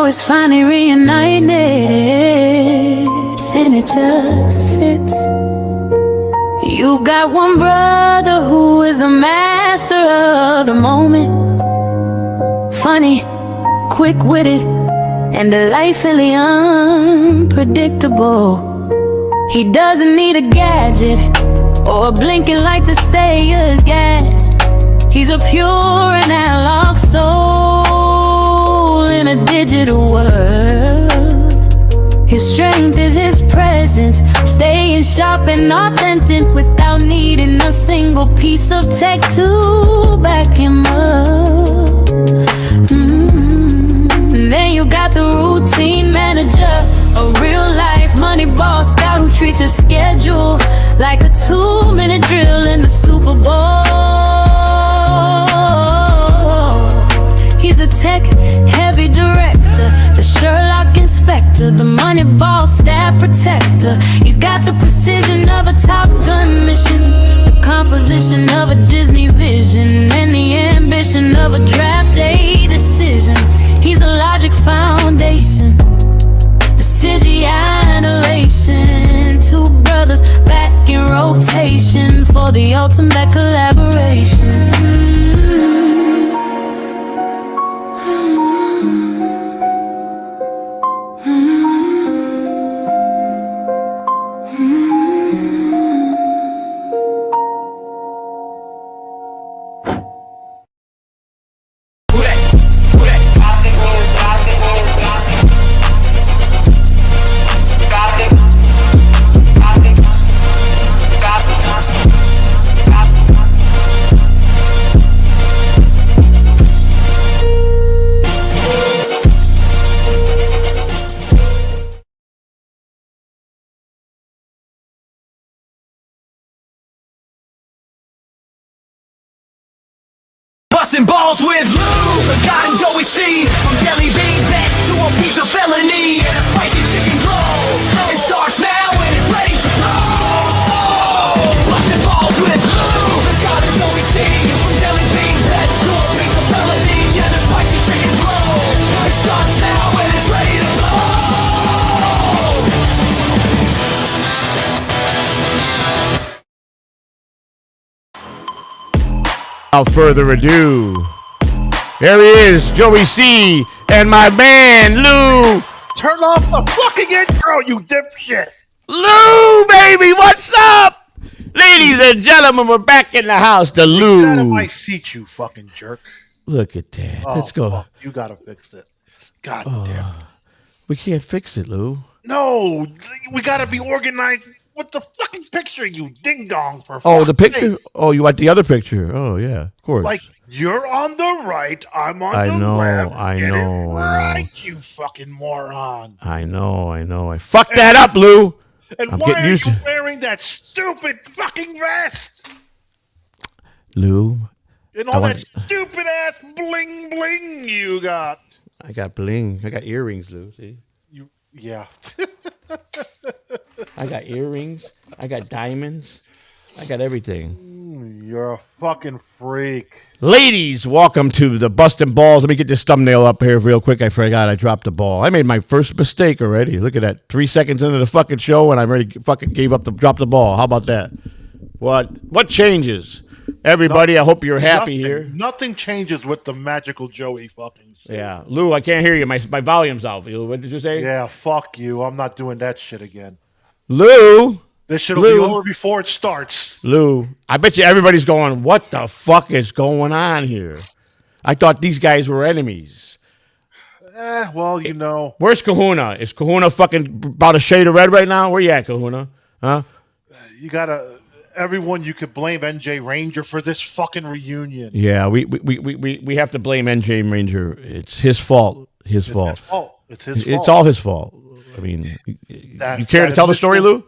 know it's finally reunited, and it just fits. You got one brother who is the master of the moment, funny, quick-witted, and delightfully unpredictable. He doesn't need a gadget or a blinking light to stay gassed. He's a pure and analog soul in a digital world. His strength is his presence, staying sharp and authentic without needing a single piece of tech to back him up. Then you got the routine manager, a real-life money ball scout who treats his schedule like a 2-minute drill in the Super Bowl. He's a tech-heavy director, the Sherlock inspector, the money ball stat protector. He's got the precision of a Top Gun mission, the composition of a Disney vision, and the ambition of a draft day decision. He's a logic foundation, the city annihilation. Two brothers back in rotation for the ultimate collaboration. Busting balls with Lou, the God and Joey C. From jelly bean bets to a piece of felony and a spicy chicken roll. It starts now and it's ready to blow. Busting balls with Lou, the God and Joey C. From jelly bean bets to a piece of felony and a spicy chicken roll. It starts now and it's ready to blow. Without further ado, there he is, Joey C. and my man, Lou. Turn off the fucking intro, you dipshit. Lou, baby, what's up? Ladies and gentlemen, we're back in the house. The Lou. Get out of my seat, you fucking jerk. Look at that. Let's go. Fuck, you gotta fix it. God damn. We can't fix it, Lou. No, we gotta be organized with the fucking picture, you ding dong. For Oh, the fuck's picture? sake. Oh, you want the other picture? Oh, yeah, of course. Like, you're on the right, I'm on the left. I Get know, it I right, you fucking moron. I know. I fucked that up, Lou. And I'm why getting are used you to- wearing that stupid fucking vest? Lou, And all that stupid ass bling bling you got. I got bling. I got earrings, Lou. See? Yeah. I got earrings. I got diamonds. I got everything. You're a fucking freak. Ladies, welcome to the Bustin' Balls. Let me get this thumbnail up here real quick. I forgot I dropped the ball. I made my first mistake already. Look at that. 3 seconds into the fucking show, and I already fucking gave up drop the ball. How about that? What changes? Everybody, I hope you're happy here. Nothing changes with the magical Joey fucking shit. Yeah. Lou, I can't hear you. My volume's out. What did you say? Yeah, fuck you. I'm not doing that shit again. Lou. This shit'll be over before it starts. Lou, I bet you everybody's going, what the fuck is going on here? I thought these guys were enemies. Well, you know. Where's Kahuna? Is Kahuna fucking about a shade of red right now? Where you at, Kahuna? Huh? You gotta... Everyone, you could blame NJ Ranger for this fucking reunion. Yeah, we have to blame NJ Ranger. It's his fault. It's his fault. It's his fault. It's all his fault. I mean, you care to tell the story, Lou?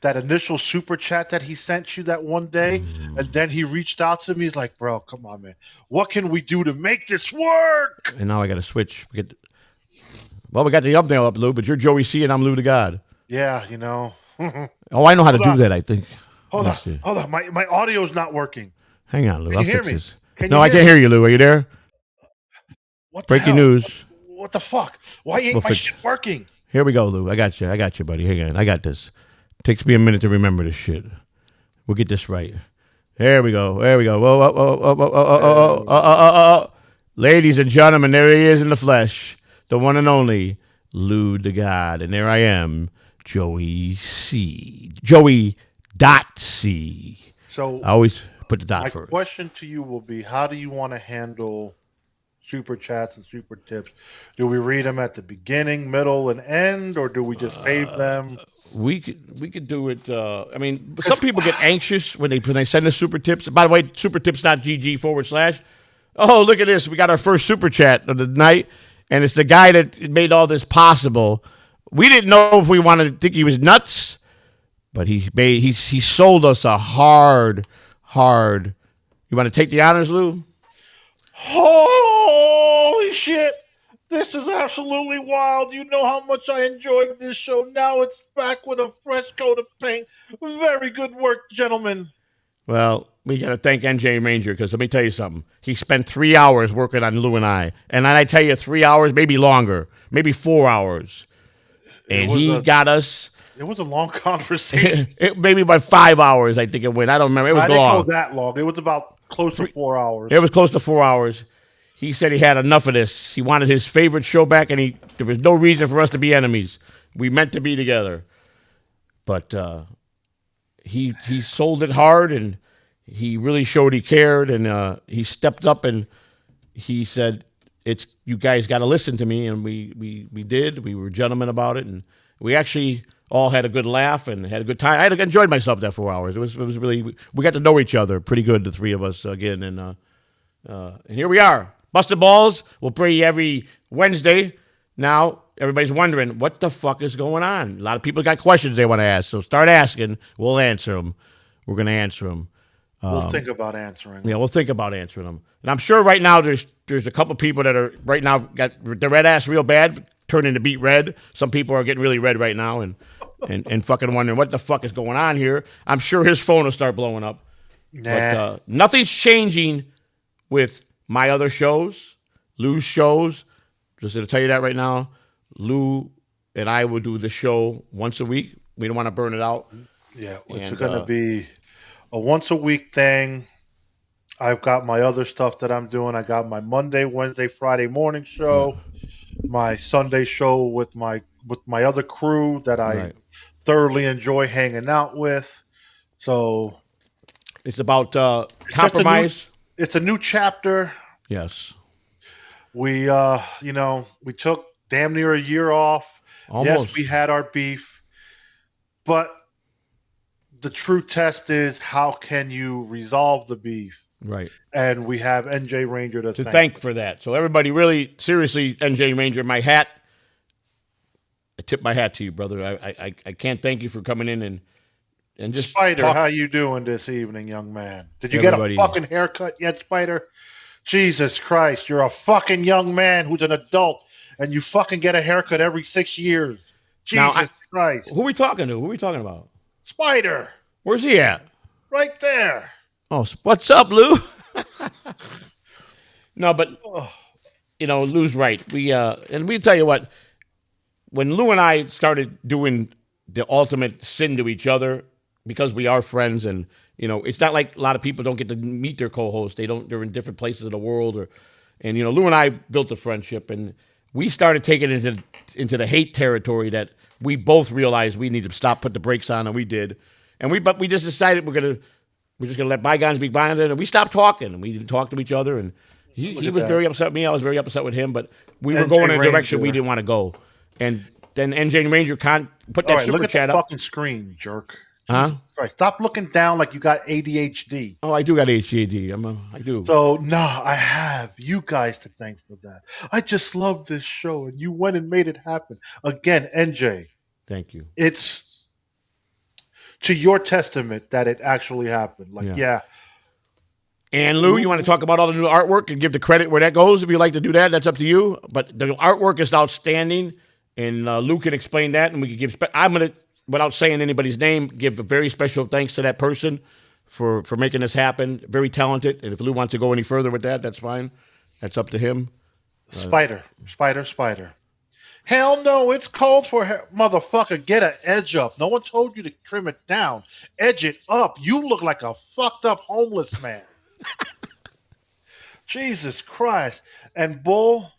That initial super chat that he sent you that one day, and then he reached out to me. He's like, bro, come on, man. What can we do to make this work? And now I got to switch. We got the thumbnail up, Lou, but you're Joey C. and I'm Lou the God. Yeah, you know. Oh, I know how to do that, I think. Hold on. My audio's not working. Hang on, Lou. Can you hear me? No, I can't hear you, Lou. Are you there? What the Breaking hell? news. What the fuck? Why ain't We'll my fix- shit working? Here we go, Lou. I got you, buddy. Hang on. I got this. Takes me a minute to remember this shit. We'll get this right. There we go. Whoa, whoa, whoa, whoa, whoa, whoa. Ladies and gentlemen, there he is in the flesh. The one and only Lou the God. And there I am, Joey C. Joey dot C. So I always put the dot my first. question to you will be: how do you want to handle super chats and super tips? Do we read them at the beginning, middle, and end, or do we just save them? We could do it. I mean, some people get anxious when they send us super tips. By the way, supertips.gg/. Oh, look at this. We got our first super chat of the night, and it's the guy that made all this possible. We didn't know if we wanted to think he was nuts, but he sold us a hard. You want to take the honors, Lou? Holy shit! This is absolutely wild. You know how much I enjoyed this show. Now it's back with a fresh coat of paint. Very good work, gentlemen. Well, we got to thank NJ Ranger because let me tell you something. He spent 3 hours working on Lou and I. And I tell you, 3 hours, maybe longer, maybe 4 hours. And he got us. It was a long conversation. Maybe about 5 hours, I think it went. I don't remember. It was I didn't long. go that long. It was about close to 4 hours. It was close to 4 hours. He said he had enough of this. He wanted his favorite show back, and there was no reason for us to be enemies. We meant to be together. But he sold it hard, and he really showed he cared, and he stepped up, and he said, "It's you guys got to listen to me," and we did. We were gentlemen about it, and we actually all had a good laugh and had a good time. I enjoyed myself that 4 hours. It was really we got to know each other pretty good, the three of us again, and here we are. Busted Balls will bring you every Wednesday. Now, everybody's wondering, what the fuck is going on? A lot of people got questions they want to ask, so start asking. We'll answer them. We're going to answer them. We'll think about answering. Yeah, we'll think about answering them. And I'm sure right now there's a couple people that are right now got the red ass real bad, turning to beat red. Some people are getting really red right now and fucking wondering what the fuck is going on here. I'm sure his phone will start blowing up. Nah. But nothing's changing with my other shows, Lou's shows. Just to tell you that right now, Lou and I will do the show once a week. We don't want to burn it out. Yeah, it's And, going to be a once a week thing. I've got my other stuff that I'm doing. I got my Monday, Wednesday, Friday morning show, my Sunday show with my other crew that I thoroughly enjoy hanging out with. So It's about just compromise. it's a new chapter. Yes. We we took damn near a year off. Almost. Yes, we had our beef, but the true test is how can you resolve the beef? Right. And we have NJ Ranger to Thank for that. So everybody, really, seriously, NJ Ranger, my hat. I tip my hat to you, brother. I can't thank you for coming in and just Spider, talk. how you doing this evening, young man? Did you Everybody- get a fucking haircut yet, Spider? Jesus Christ, you're a fucking young man who's an adult, and you fucking get a haircut every 6 years. Now, Jesus Christ. Who are we talking to? Who are we talking about? Spider, Where's he at? right there. Oh, what's up, Lou? No, but Lou's right. And we tell you what, when Lou and I started doing the ultimate sin to each other, because we are friends, and it's not like a lot of people don't get to meet their co-hosts. They're in different places of the world, and Lou and I built a friendship, and we started taking it into the hate territory that we both realized we need to stop, put the brakes on, and we did. But we just decided we're just gonna let bygones be bygones, and we stopped talking, and we didn't talk to each other, and he was very upset with me. I was very upset with him, but we were NJ going in a direction we Ranger. didn't want to go. And then NJ Ranger can't put that All right, super look at chat the up. fucking screen, jerk. Huh? Jesus Christ, stop looking down like you got ADHD. Oh, I do got HGAD. I do. So, I have you guys to thank for that. I just love this show, and you went and made it happen. Again, NJ, Thank you. it's to your testament that it actually happened. Like, yeah, And Lou, you want to talk about all the new artwork and give the credit where that goes? If you like to do that, that's up to you. But the artwork is outstanding, and Lou can explain that, and we can give. I'm gonna, without saying anybody's name, give a very special thanks to that person for making this happen. Very talented, and if Lou wants to go any further with that, that's fine. That's up to him. Spider. Hell no, it's cold for motherfucker. Get an edge up. No one told you to trim it down. Edge it up. You look like a fucked up homeless man. Jesus Christ. And Bull,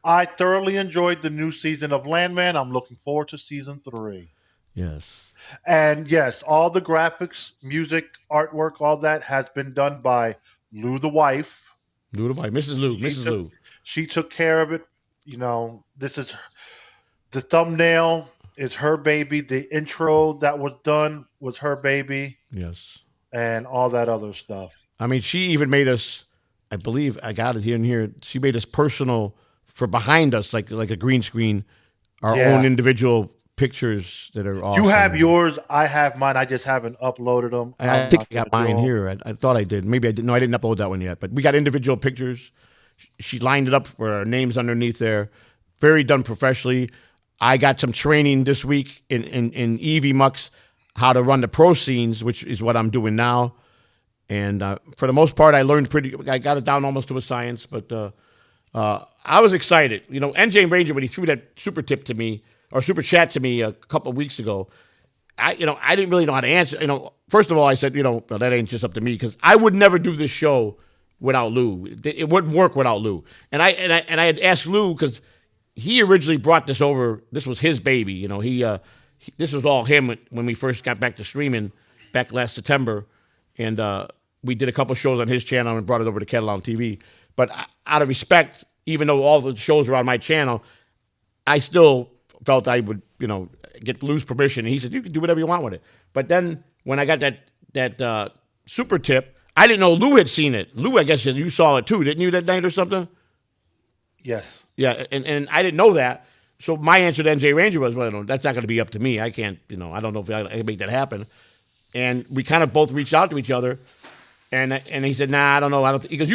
I thoroughly enjoyed the new season of Landman. I'm looking forward to season 3. Yes. And yes, all the graphics, music, artwork, all that has been done by Lou the wife. Mrs. Lou. She took care of it. You know, this is the thumbnail is her baby. The intro that was done was her baby. Yes. And all that other stuff. I mean, she even made us, I believe I got it here and here. She made us personal for behind us, like a green screen, our own individual pictures that are awesome. You have yours. I have mine. I just haven't uploaded them. I think I got mine here. I thought I did. Maybe I didn't. No, I didn't upload that one yet. But we got individual pictures. She lined it up for our names underneath there. Very done professionally. I got some training this week in Evie Mux, how to run the pro scenes, which is what I'm doing now. And for the most part, I learned I got it down almost to a science. But I was excited. You know, NJ Ranger, when he threw that super chat to me a couple of weeks ago, I didn't really know how to answer. You know, first of all, I said, well, that ain't just up to me, because I would never do this show without Lou. It wouldn't work without Lou. And I had asked Lou, because he originally brought this over. This was his baby. You know, this was all him when we first got back to streaming back last September, and we did a couple shows on his channel and brought it over to Kettle on TV. But out of respect, even though all the shows were on my channel, I still felt I would, get Lou's permission. And he said, you can do whatever you want with it. But then when I got that super tip, I didn't know Lou had seen it. Lou, I guess you saw it too, didn't you, that night or something? Yes. Yeah, and I didn't know that. So my answer to NJ Ranger was, well, that's not going to be up to me. I can't, I don't know if I can make that happen. And we kind of both reached out to each other. And he said, nah, I don't know. I don't think, because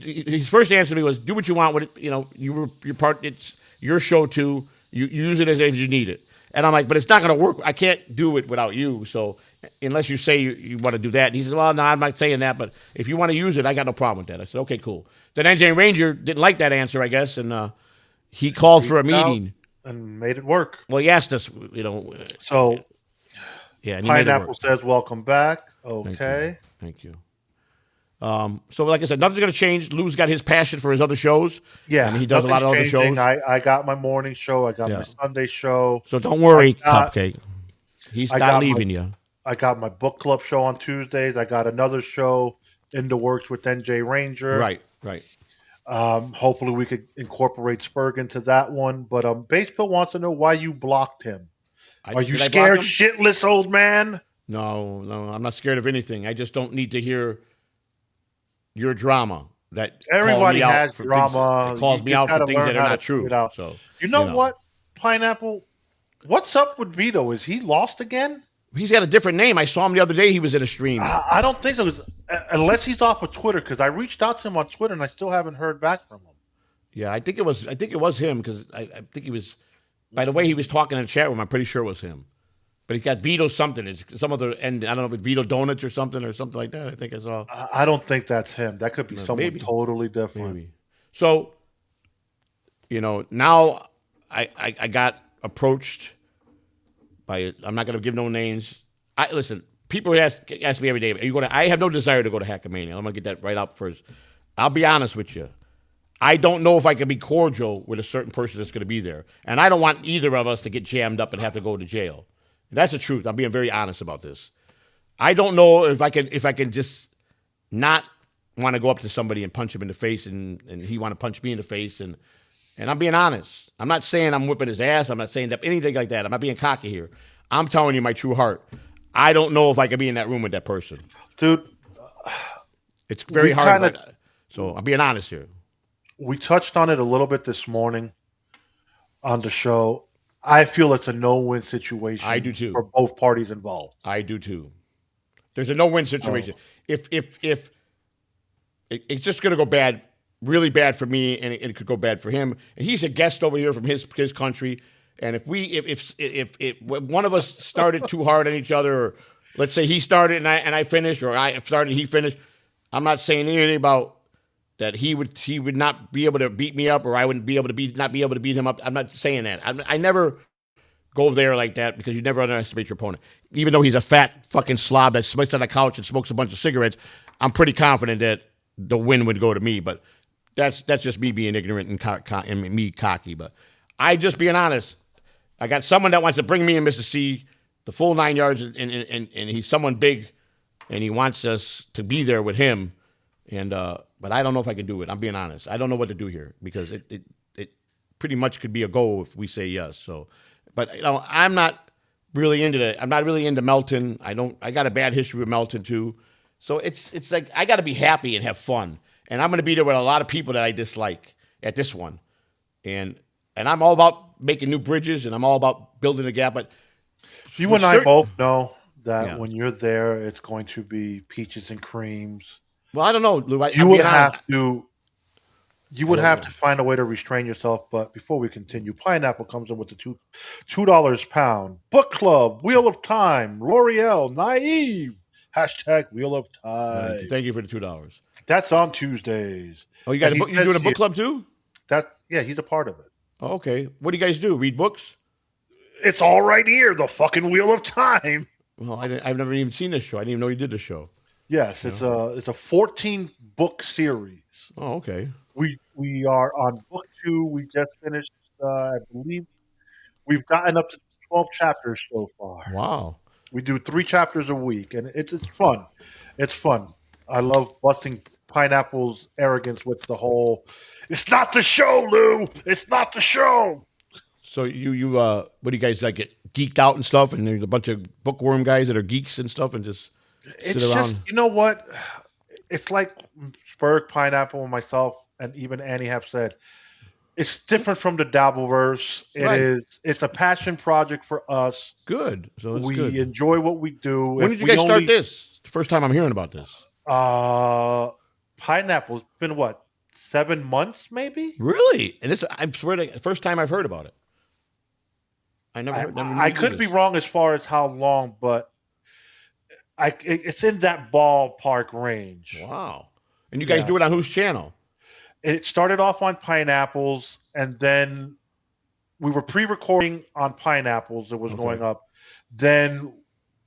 his first answer to me was, do what you want with it. Your part, it's your show too. You use it as if you need it. And I'm like, but it's not going to work. I can't do it without you. So unless you say you want to do that. And he said, well, no, I'm not saying that. But if you want to use it, I got no problem with that. I said, okay, cool. Then NJ Ranger didn't like that answer, I guess. And he called for a meeting. And made it work. Well, he asked us, So, yeah, and Pineapple says, welcome back. Okay. Thank you. So like I said, nothing's going to change. Lou's got his passion for his other shows. Yeah. And he does a lot of other shows. I got my morning show. I got my Sunday show. So don't worry, Cupcake. He's not leaving you. I got my book club show on Tuesdays. I got another show in the works with NJ Ranger. Right. Hopefully we could incorporate Spurg into that one. But Basepill wants to know why you blocked him. Are you scared shitless, old man? No, I'm not scared of anything. I just don't need to hear your drama. That everybody has drama. That calls me out for things that are not true. So you know what, Pineapple? What's up with Vito? Is he lost again? He's got a different name. I saw him the other day. He was in a stream. I don't think so, unless he's off of Twitter. Because I reached out to him on Twitter and I still haven't heard back from him. Yeah, I think it was him, because I think he was. By the way he was talking in the chat room, I'm pretty sure it was him. But he's got Vito something. It's some other, and I don't know, Vito Donuts or something like that. I think I saw. I don't think that's him. That could be someone totally different. Maybe. So, now I got approached by. I'm not going to give no names. Listen. People ask me every day, are you going to? I have no desire to go to Hackamania. I'm going to get that right up first. I'll be honest with you. I don't know if I can be cordial with a certain person that's going to be there, and I don't want either of us to get jammed up and have to go to jail. That's the truth. I'm being very honest about this. I don't know if I can just not want to go up to somebody and punch him in the face, and he want to punch me in the face, and I'm being honest. I'm not saying I'm whipping his ass. I'm not saying that anything like that. I'm not being cocky here. I'm telling you my true heart. I don't know if I can be in that room with that person, dude. It's very hard. So I'm being honest here. We touched on it a little bit this morning on the show. I feel it's a no-win situation. I do too. For both parties involved. I do too. There's a no-win situation. If it's just going to go bad, really bad for me, and it could go bad for him. And he's a guest over here from his country. And if one of us started too hard on each other, or let's say he started and I finished, or I started and he finished, I'm not saying anything about that he would not be able to beat me up, or I wouldn't be able to not be able to beat him up. I'm not saying that. I never go there like that, because you never underestimate your opponent. Even though he's a fat fucking slob that sits on the couch and smokes a bunch of cigarettes, I'm pretty confident that the win would go to me. But that's just me being ignorant and me cocky. But I just being honest. I got someone that wants to bring me and Mr. C the full 9 yards, and he's someone big, and he wants us to be there with him. And but I don't know if I can do it. I'm being honest. I don't know what to do here, because it pretty much could be a go if we say yes. So, but I'm not really into that. I'm not really into Melton. I got a bad history with Melton too. So it's like I got to be happy and have fun. And I'm going to be there with a lot of people that I dislike at this one. And I'm all about making new bridges, and I'm all about building a gap. But you and I both know that when you're there, it's going to be peaches and creams. Well, I don't know, Lou. You would have to find a way to restrain yourself. But before we continue, Pineapple comes in with the $2 pound. Book Club, Wheel of Time, L'Oreal, Naive, # Wheel of Time. Thank you for the $2. That's on Tuesdays. Oh, you got you doing a book club too? Yeah, he's a part of it. Oh, okay. What do you guys do? Read books? It's all right here, the fucking Wheel of Time. Well, I've never even seen this show. I didn't even know you did the show. Yes, it's a 14 book series. Oh, okay. We are on book 2. We just finished. I believe we've gotten up to 12 chapters so far. Wow. We do 3 chapters a week, and it's fun. It's fun. I love busting Pineapple's arrogance with the whole. It's not the show, Lou. It's not the show. So you what do you guys like, get geeked out and stuff? And there's a bunch of bookworm guys that are geeks and stuff, and just sit around. Just, you know what? It's like Spurg, Pineapple, and myself, and even Annie have said. It's different from the Dabbleverse. It's a passion project for us. Good. So it's we good. enjoy what we do. When did you guys start this? It's the first time I'm hearing about this. Pineapple's been what, 7 months maybe? Really? And this, I swear to, first time I've heard about it. I could be wrong as far as how long, but it's in that ballpark range. Wow. And you guys do it on whose channel? It started off on Pineapples, and then we were pre-recording on Pineapples. It was going up. Then,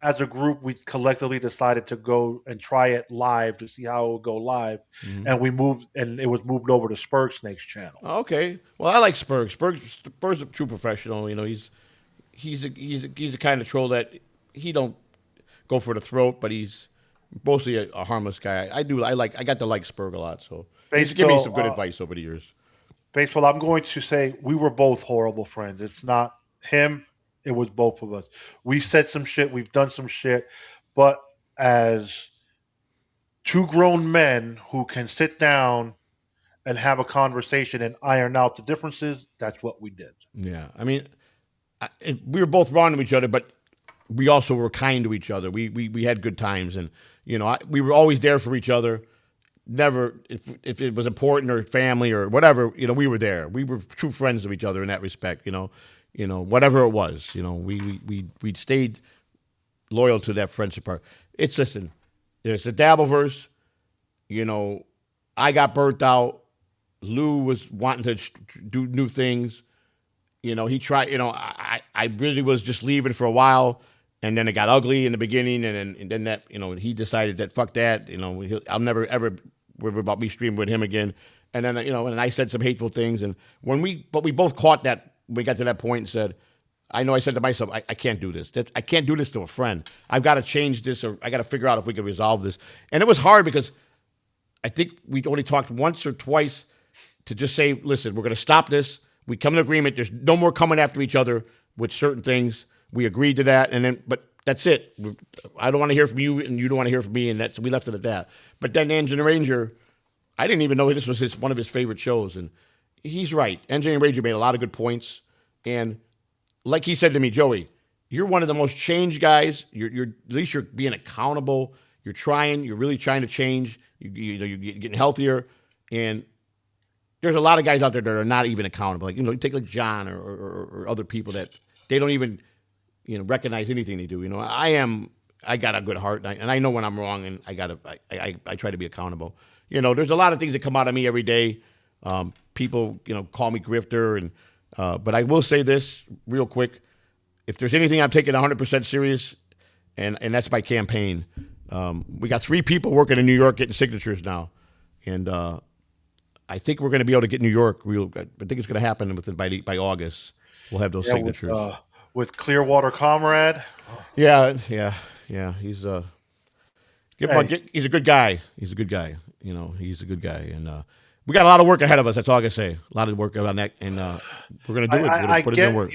as a group, we collectively decided to go and try it live to see how it would go live. Mm-hmm. And we moved, and it was moved over to Spurg Snake's channel. Okay. Well, I like Spurg. Spurg's a true professional. You know, he's the kind of troll that he don't go for the throat, but he's mostly a harmless guy. I got to like Spurg a lot, so. He's given me some good advice over the years. Baseball, I'm going to say we were both horrible friends. It's not him. It was both of us. We said some shit. We've done some shit. But as 2 grown men who can sit down and have a conversation and iron out the differences, that's what we did. Yeah. I mean, we were both wrong to each other, but we also were kind to each other. We had good times. And, you know, we were always there for each other. Never, if it was important or family or whatever, you know, we were there. We were true friends of each other in that respect. You know, whatever it was, you know, we stayed loyal to that friendship part. Listen, there's a Dabbleverse. You know, I got burnt out. Lou was wanting to do new things. You know, he tried. You know, I really was just leaving for a while, and then it got ugly in the beginning, and then that, you know, he decided that fuck that. You know, I'll never ever worry about me streaming with him again. And then, you know, and I said some hateful things, and we both caught that. We got to that point and said, I know I said to myself, I can't do this. I can't do this to a friend. I've got to change this, or I got to figure out if we can resolve this. And it was hard because I think we only talked once or twice to just say, listen, we're going to stop this. We come to an agreement. There's no more coming after each other with certain things. We agreed to that, and then, but that's it. I don't want to hear from you, and you don't want to hear from me, and we left it at that. But then Engine Ranger, I didn't even know this was one of his favorite shows, and he's right. Engine Ranger made a lot of good points, and like he said to me, Joey, you're one of the most changed guys. You're at least you're being accountable. You're trying. You're really trying to change. You're getting healthier, and there's a lot of guys out there that are not even accountable. Like, you know, you take like John or other people that they don't even, you know, recognize anything they do. You know, I got a good heart, and I know when I'm wrong, and I try to be accountable. You know, there's a lot of things that come out of me every day. People, call me grifter, and but I will say this real quick: if there's anything I'm taking 100% serious, and that's my campaign. We got 3 people working in New York getting signatures now, and I think we're going to be able to get New York. I think it's going to happen by August. We'll have those signatures. With Clearwater Comrade. Yeah. He's he's a good guy. He's a good guy. He's a good guy, and we got a lot of work ahead of us. That's all I can say. A lot of work on that, and we're going to do it. We're going to put it in work.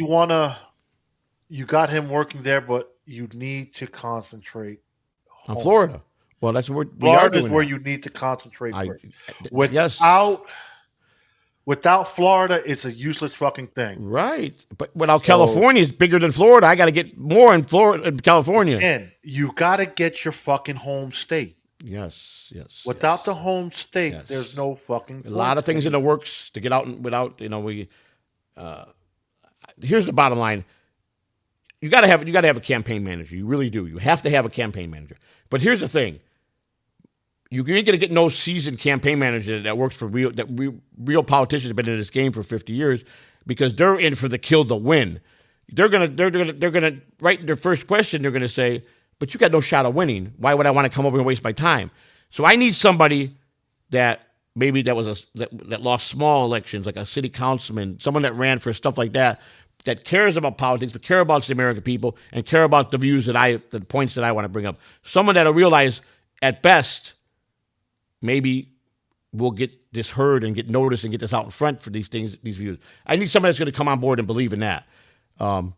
You got him working there, but you need to concentrate on Florida. Well, that's what Florida is where you need to concentrate. Without Florida, it's a useless fucking thing. Right. But without California, it's bigger than Florida. I got to get more in California. And you got to get your fucking home state. Yes. Without the home state, there's no fucking point. A lot of things in the works to get out and without, here's the bottom line. You got to have a campaign manager. You really do. You have to have a campaign manager. But here's the thing. You ain't gonna get no seasoned campaign manager that works for real politicians have been in this game for 50 years, because they're in for the kill to win. They're gonna right in their first question. They're gonna say, "But you got no shot of winning. Why would I want to come over and waste my time?" So I need somebody that maybe that lost small elections, like a city councilman, someone that ran for stuff like that cares about politics, but care about the American people and care about the views the points that I want to bring up. Someone that'll realize at best, maybe we'll get this heard and get noticed and get this out in front for these things, these views. I need somebody that's going to come on board and believe in that. I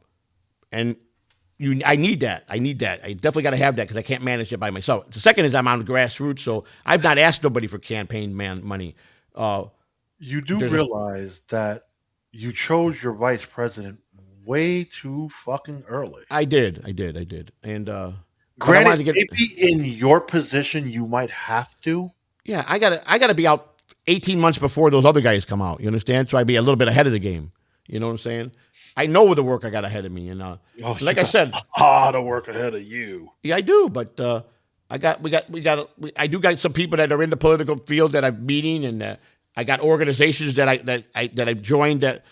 need that. I definitely got to have that because I can't manage it by myself. The second is I'm on grassroots, so I've not asked nobody for campaign money. You do realize that you chose your vice president way too fucking early. I did. And granted, maybe in your position you might have to. Yeah, I gotta be out 18 months before those other guys come out. You understand? So I'd be a little bit ahead of the game. You know what I'm saying? I know the work I got ahead of me, and like I said, the work ahead of you. Yeah, I do. But I do got some people that are in the political field that I'm meeting, and I got organizations that I've joined that.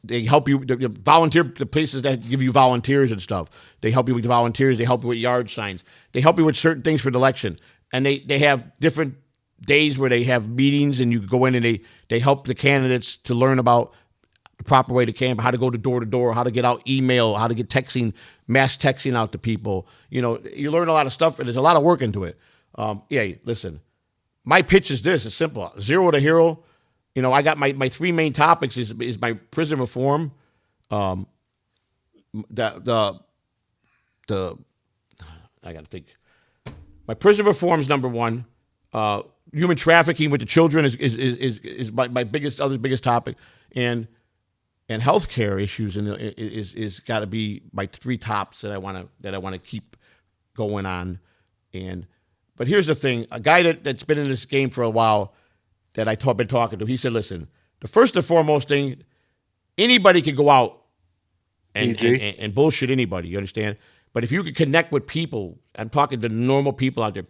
They help you volunteer, the places that give you volunteers and stuff. They help you with volunteers. They help you with yard signs. They help you with certain things for the election. And they have different days where they have meetings, and you go in and they help the candidates to learn about the proper way to campaign, how to go to door, how to get out email, how to get mass texting out to people. You learn a lot of stuff, and there's a lot of work into it. Listen, my pitch is this. It's simple. Zero to hero. I got my 3 main topics is my prison reform, I got to think. My prison reform is number 1. Human trafficking with the children is my biggest topic, and healthcare issues is got to be my 3 tops that I want to keep going on. But here's the thing: a guy that's been in this game for a while, that I've been talking to, he said, listen, the first and foremost thing, anybody can go out and bullshit anybody, you understand? But if you can connect with people, I'm talking to normal people out there,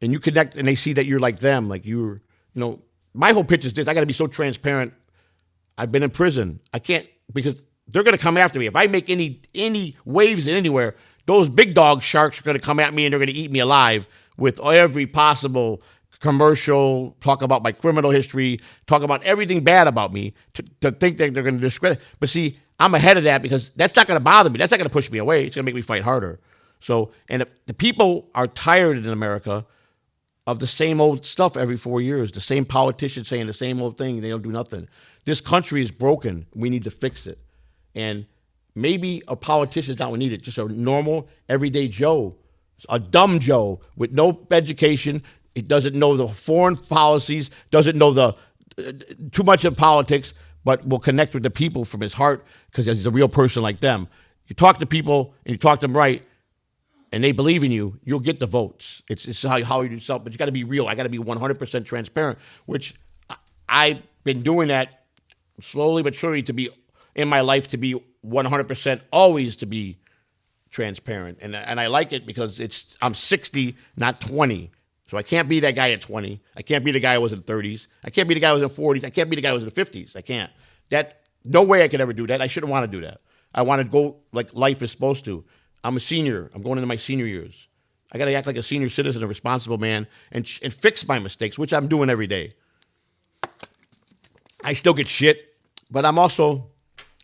and you connect and they see that you're like them, like my whole pitch is this: I got to be so transparent. I've been in prison. I can't, because they're going to come after me. If I make any waves in anywhere, those big dog sharks are going to come at me and they're going to eat me alive with every possible commercial, talk about my criminal history, talk about everything bad about me to think that they're going to discredit. But see, I'm ahead of that because that's not going to bother me. That's not going to push me away. It's going to make me fight harder. So, and if the people are tired in America of the same old stuff every 4 years, the same politicians saying the same old thing. They don't do nothing. This country is broken. We need to fix it. And maybe a politician is not what we need it. Just a normal, everyday Joe, a dumb Joe with no education. He doesn't know the foreign policies, doesn't know too much of politics, but will connect with the people from his heart because he's a real person like them. You talk to people and you talk to them right, and they believe in you, you'll get the votes. It's how you do yourself, but you got to be real. I got to be 100% transparent, which I've been doing that slowly but surely to be in my life, to be 100% always to be transparent. And I like it because I'm 60, not 20. So I can't be that guy at 20. I can't be the guy who was in the 30s. I can't be the guy who was in the 40s. I can't be the guy who was in the 50s. I can't. No way I could ever do that. I shouldn't want to do that. I want to go like life is supposed to. I'm a senior. I'm going into my senior years. I got to act like a senior citizen, a responsible man, and fix my mistakes, which I'm doing every day. I still get shit, but I'm also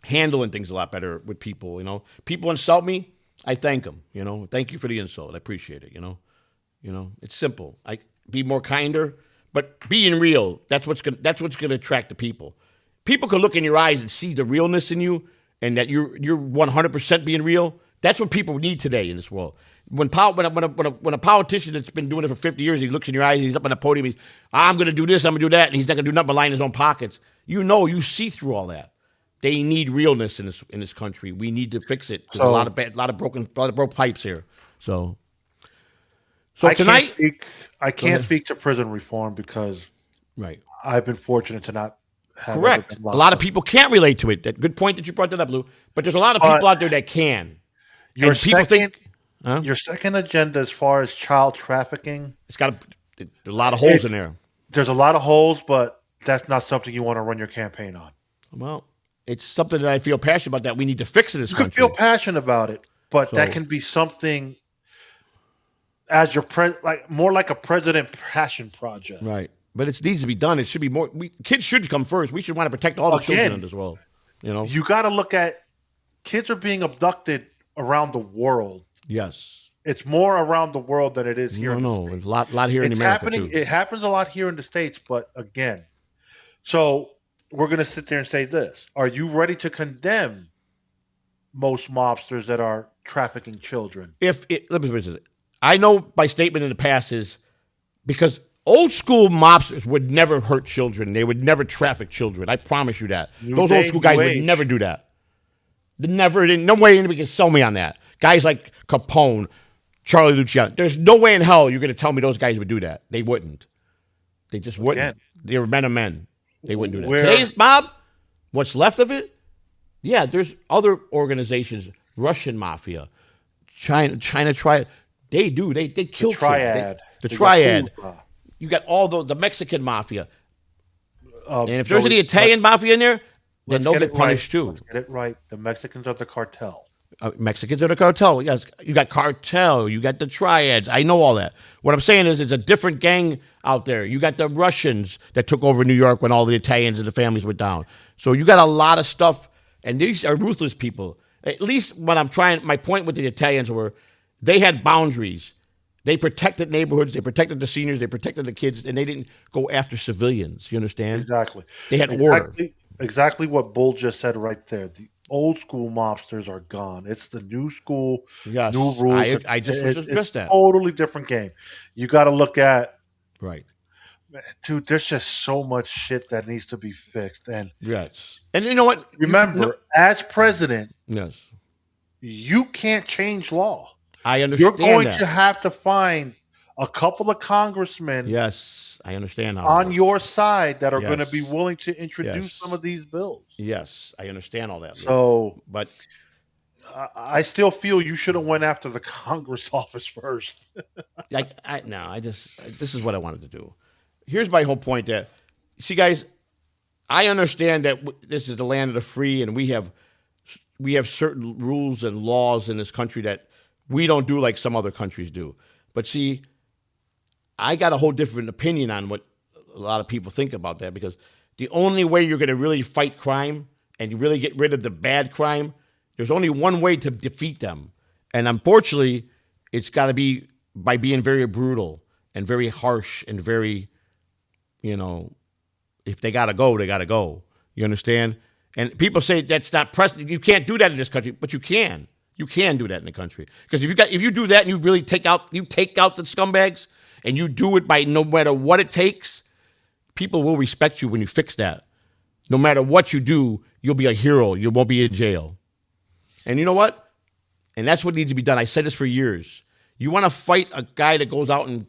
handling things a lot better with people, you know. People insult me, I thank them, you know. Thank you for the insult. I appreciate it, you know. You know, it's simple. I be more kinder, but being real, that's what's gonna attract the people. People can look in your eyes and see the realness in you and that you're 100% being real. That's what people need today in this world. When a politician that's been doing it for 50 years, he looks in your eyes, he's up on the podium, I'm going to do this, I'm going to do that, and he's not going to do nothing but line his own pockets. You know, you see through all that. They need realness in this country. We need to fix it. There's a lot of broken pipes here. So tonight, I can't speak to prison reform because right. I've been fortunate to not have. Correct. A lot of people can't relate to it. That good point that you brought that up, Lou. But there's a lot of people out there that can. Your and people think. Huh? Your second agenda, as far as child trafficking, it's got a lot of holes in there. There's a lot of holes, but that's not something you want to run your campaign on. Well, it's something that I feel passionate about that we need to fix in this country. You can feel passionate about it, but that can be something as your more like a president passion project. Right. But it needs to be done. It should be more. Kids should come first. We should want to protect all the children in this world. You know, you got to look at kids are being abducted around the world. Yes, it's more around the world than it is here. No, there's a lot here in America too. It happens a lot here in the States, but again, so we're going to sit there and say this: are you ready to condemn most mobsters that are trafficking children? I know my statement in the past is because old school mobsters would never hurt children. They would never traffic children. I promise you that. Those old school guys would never do that. No way anybody can sell me on that. Guys like Capone, Charlie Luciano. There's no way in hell you're going to tell me those guys would do that. They wouldn't. They just wouldn't. They were men of men. They wouldn't do that. Today's mob, what's left of it, yeah, there's other organizations, Russian mafia, China Triad. They do. They kill kids. The Triad. You got all the Mexican mafia. And if there's any Italian mafia in there, then they'll get punished too. Let's get it right. The Mexicans are the cartel. Mexicans are the cartel. Yes, you got cartel. You got the Triads. I know all that. What I'm saying is it's a different gang out there. You got the Russians that took over New York when all the Italians and the families were down. So you got a lot of stuff, and these are ruthless people. At least my point with the Italians were they had boundaries. They protected neighborhoods. They protected the seniors. They protected the kids, and they didn't go after civilians. You understand? Exactly. They had order. Exactly what Bull just said right there. The old school mobsters are gone. It's the new school, new rules. I just it's that. Totally different game. You got to look at right, dude. There's just so much shit that needs to be fixed. And yes, and you know what? Remember, as president, yes, you can't change law. I understand. You're going to have to find a couple of congressmen. Yes, I understand. On your side that are going to be willing to introduce some of these bills. Yes, I understand all that. So, but I still feel you should have went after the Congress office first. This is what I wanted to do. Here's my whole point. That see, guys, I understand that this is the land of the free, and we have certain rules and laws in this country that we don't do like some other countries do. But see, I got a whole different opinion on what a lot of people think about that, because the only way you're going to really fight crime and you really get rid of the bad crime, there's only one way to defeat them. And unfortunately, it's got to be by being very brutal and very harsh and very, if they got to go, they got to go. You understand? And people say that's not precedent. You can't do that in this country, but you can. You can do that in the country. Because if you do that and you really take out the scumbags, and you do it by no matter what it takes, people will respect you when you fix that. No matter what you do, you'll be a hero. You won't be in jail. And you know what? And that's what needs to be done. I said this for years. You want to fight a guy that goes out and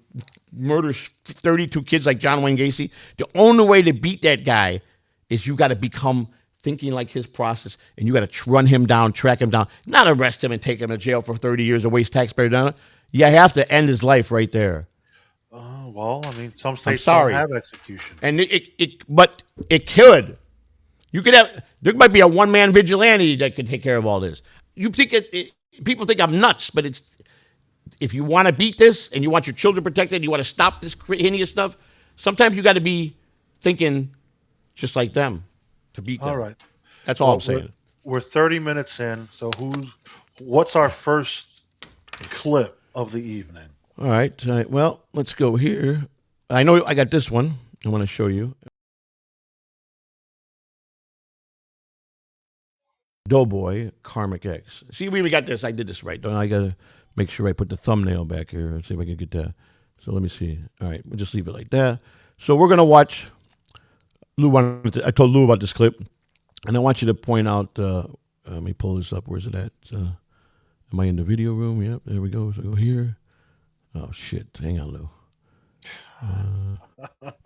murders 32 kids like John Wayne Gacy? The only way to beat that guy is you got to become thinking like his process, and you got to run him down, track him down, not arrest him and take him to jail for 30 years and waste taxpayer dollars. You have to end his life right there. Well, I mean, some states sorry. don't have execution. And but it could. You could have. There might be a one-man vigilante that could take care of all this. You think people think I'm nuts, but it's if you want to beat this and you want your children protected, you want to stop this hideous stuff. Sometimes you got to be thinking just like them to beat them. All right. That's all I'm saying. We're 30 minutes in. So what's our first clip of the evening? All right. Well, let's go here. I know I got this one. I want to show you. Doughboy, Karmic X. See, we got this. I did this right. Don't I? Got to make sure I put the thumbnail back here. Let's see if I can get that. So let me see. All right. We'll just leave it like that. So we're going to watch. I told Lou about this clip. And I want you to point out. Let me pull this up. Where's it at? Am I in the video room? Yep. There we go. So go here. Oh, shit. Hang on, Lou.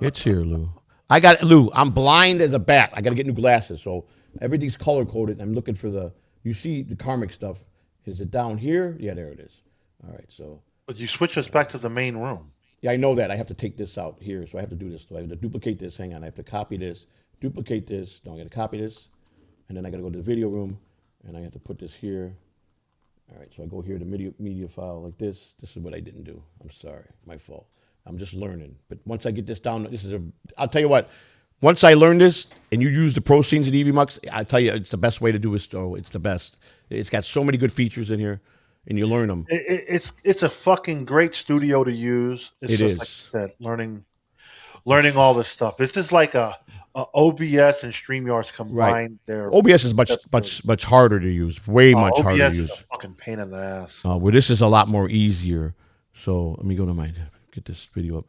It's here, Lou. I got it, Lou. I'm blind as a bat. I got to get new glasses. So everything's color coded. I'm looking for you see the karmic stuff. Is it down here? Yeah, there it is. All right. So. But you switch us back to the main room. Yeah, I know that. I have to take this out here. So I have to do this. So I have to duplicate this. Hang on. I have to copy this, duplicate this. No, I got to copy this. And then I got to go to the video room. And I have to put this here. All right, so I go here to media file like this. This is what I didn't do. I'm sorry, my fault. I'm just learning. But once I get this down, I'll tell you what, once I learn this and you use the pro scenes at EVMux, I'll tell you, it's the best way to do it. It's the best. It's got so many good features in here and you learn them. It's a fucking great studio to use. It's It just is. like you said, learning all this stuff. It's just like a OBS and StreamYards combined. Right. OBS is much harder to use. Way much harder to OBS use. is a fucking pain in the ass. Well, this is a lot more easier. So let me go to get this video up.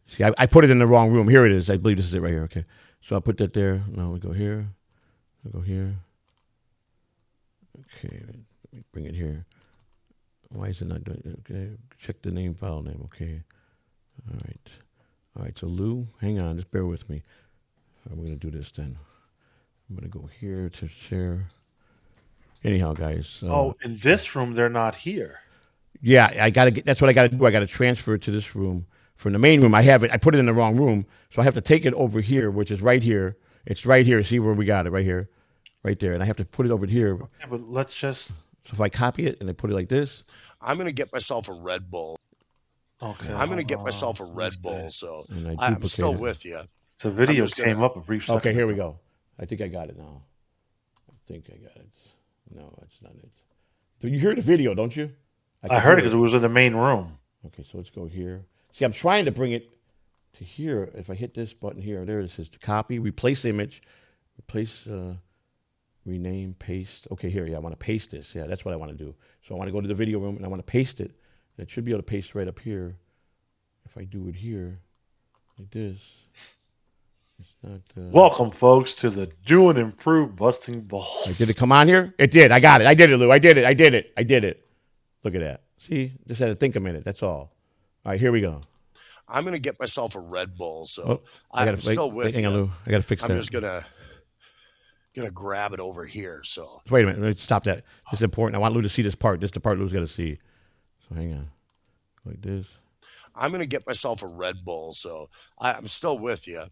See, I put it in the wrong room. Here it is. I believe this is it right here. Okay. So I'll put that there. Now we go here. I'll go here. Okay. Let me bring it here. Why is it not doing it? Okay. Check the file name. Okay. All right. All right. So Lou, hang on. Just bear with me. I'm going to do this then. I'm going to go here to share. Anyhow, guys. In this room, they're not here. Yeah, that's what I got to do. I got to transfer it to this room. From the main room, I put it in the wrong room. So I have to take it over here, which is right here. It's right here. See where we got it? Right here. Right there. And I have to put it over here. Yeah, but let's just. So if I copy it and I put it like this. I'm going to get myself a Red Bull. Okay. I'm going to get myself a Red Bull. So I'm still duplicate it. with you. The video came up a brief second. Okay, here we go. I think I got it now. I think I got it. No, that's not it. So you hear the video, don't you? I heard it because it was in the main room. Okay, so let's go here. See, I'm trying to bring it to here. If I hit this button here, there it says to copy, replace image, replace, rename, paste. Okay, here, yeah, I want to paste this. Yeah, that's what I want to do. So I want to go to the video room and I want to paste it. And it should be able to paste right up here. If I do it here, like this. It's not. Welcome, folks, to the New and Improved Busting Balls. Did it come on here? It did. I got it. I did it, Lou. I did it. Look at that. See? Just had to think a minute. That's all. All right, here we go. I'm going to get myself a Red Bull. So I'm gotta, still with hang you. on, Lou. I got to fix that. I'm just going to grab it over here. So Wait a minute. Let's stop that. This is important. I want Lou to see this part. This is the part Lou's got to see. So hang on. Like this. I'm going to get myself a Red Bull. So I'm still with you.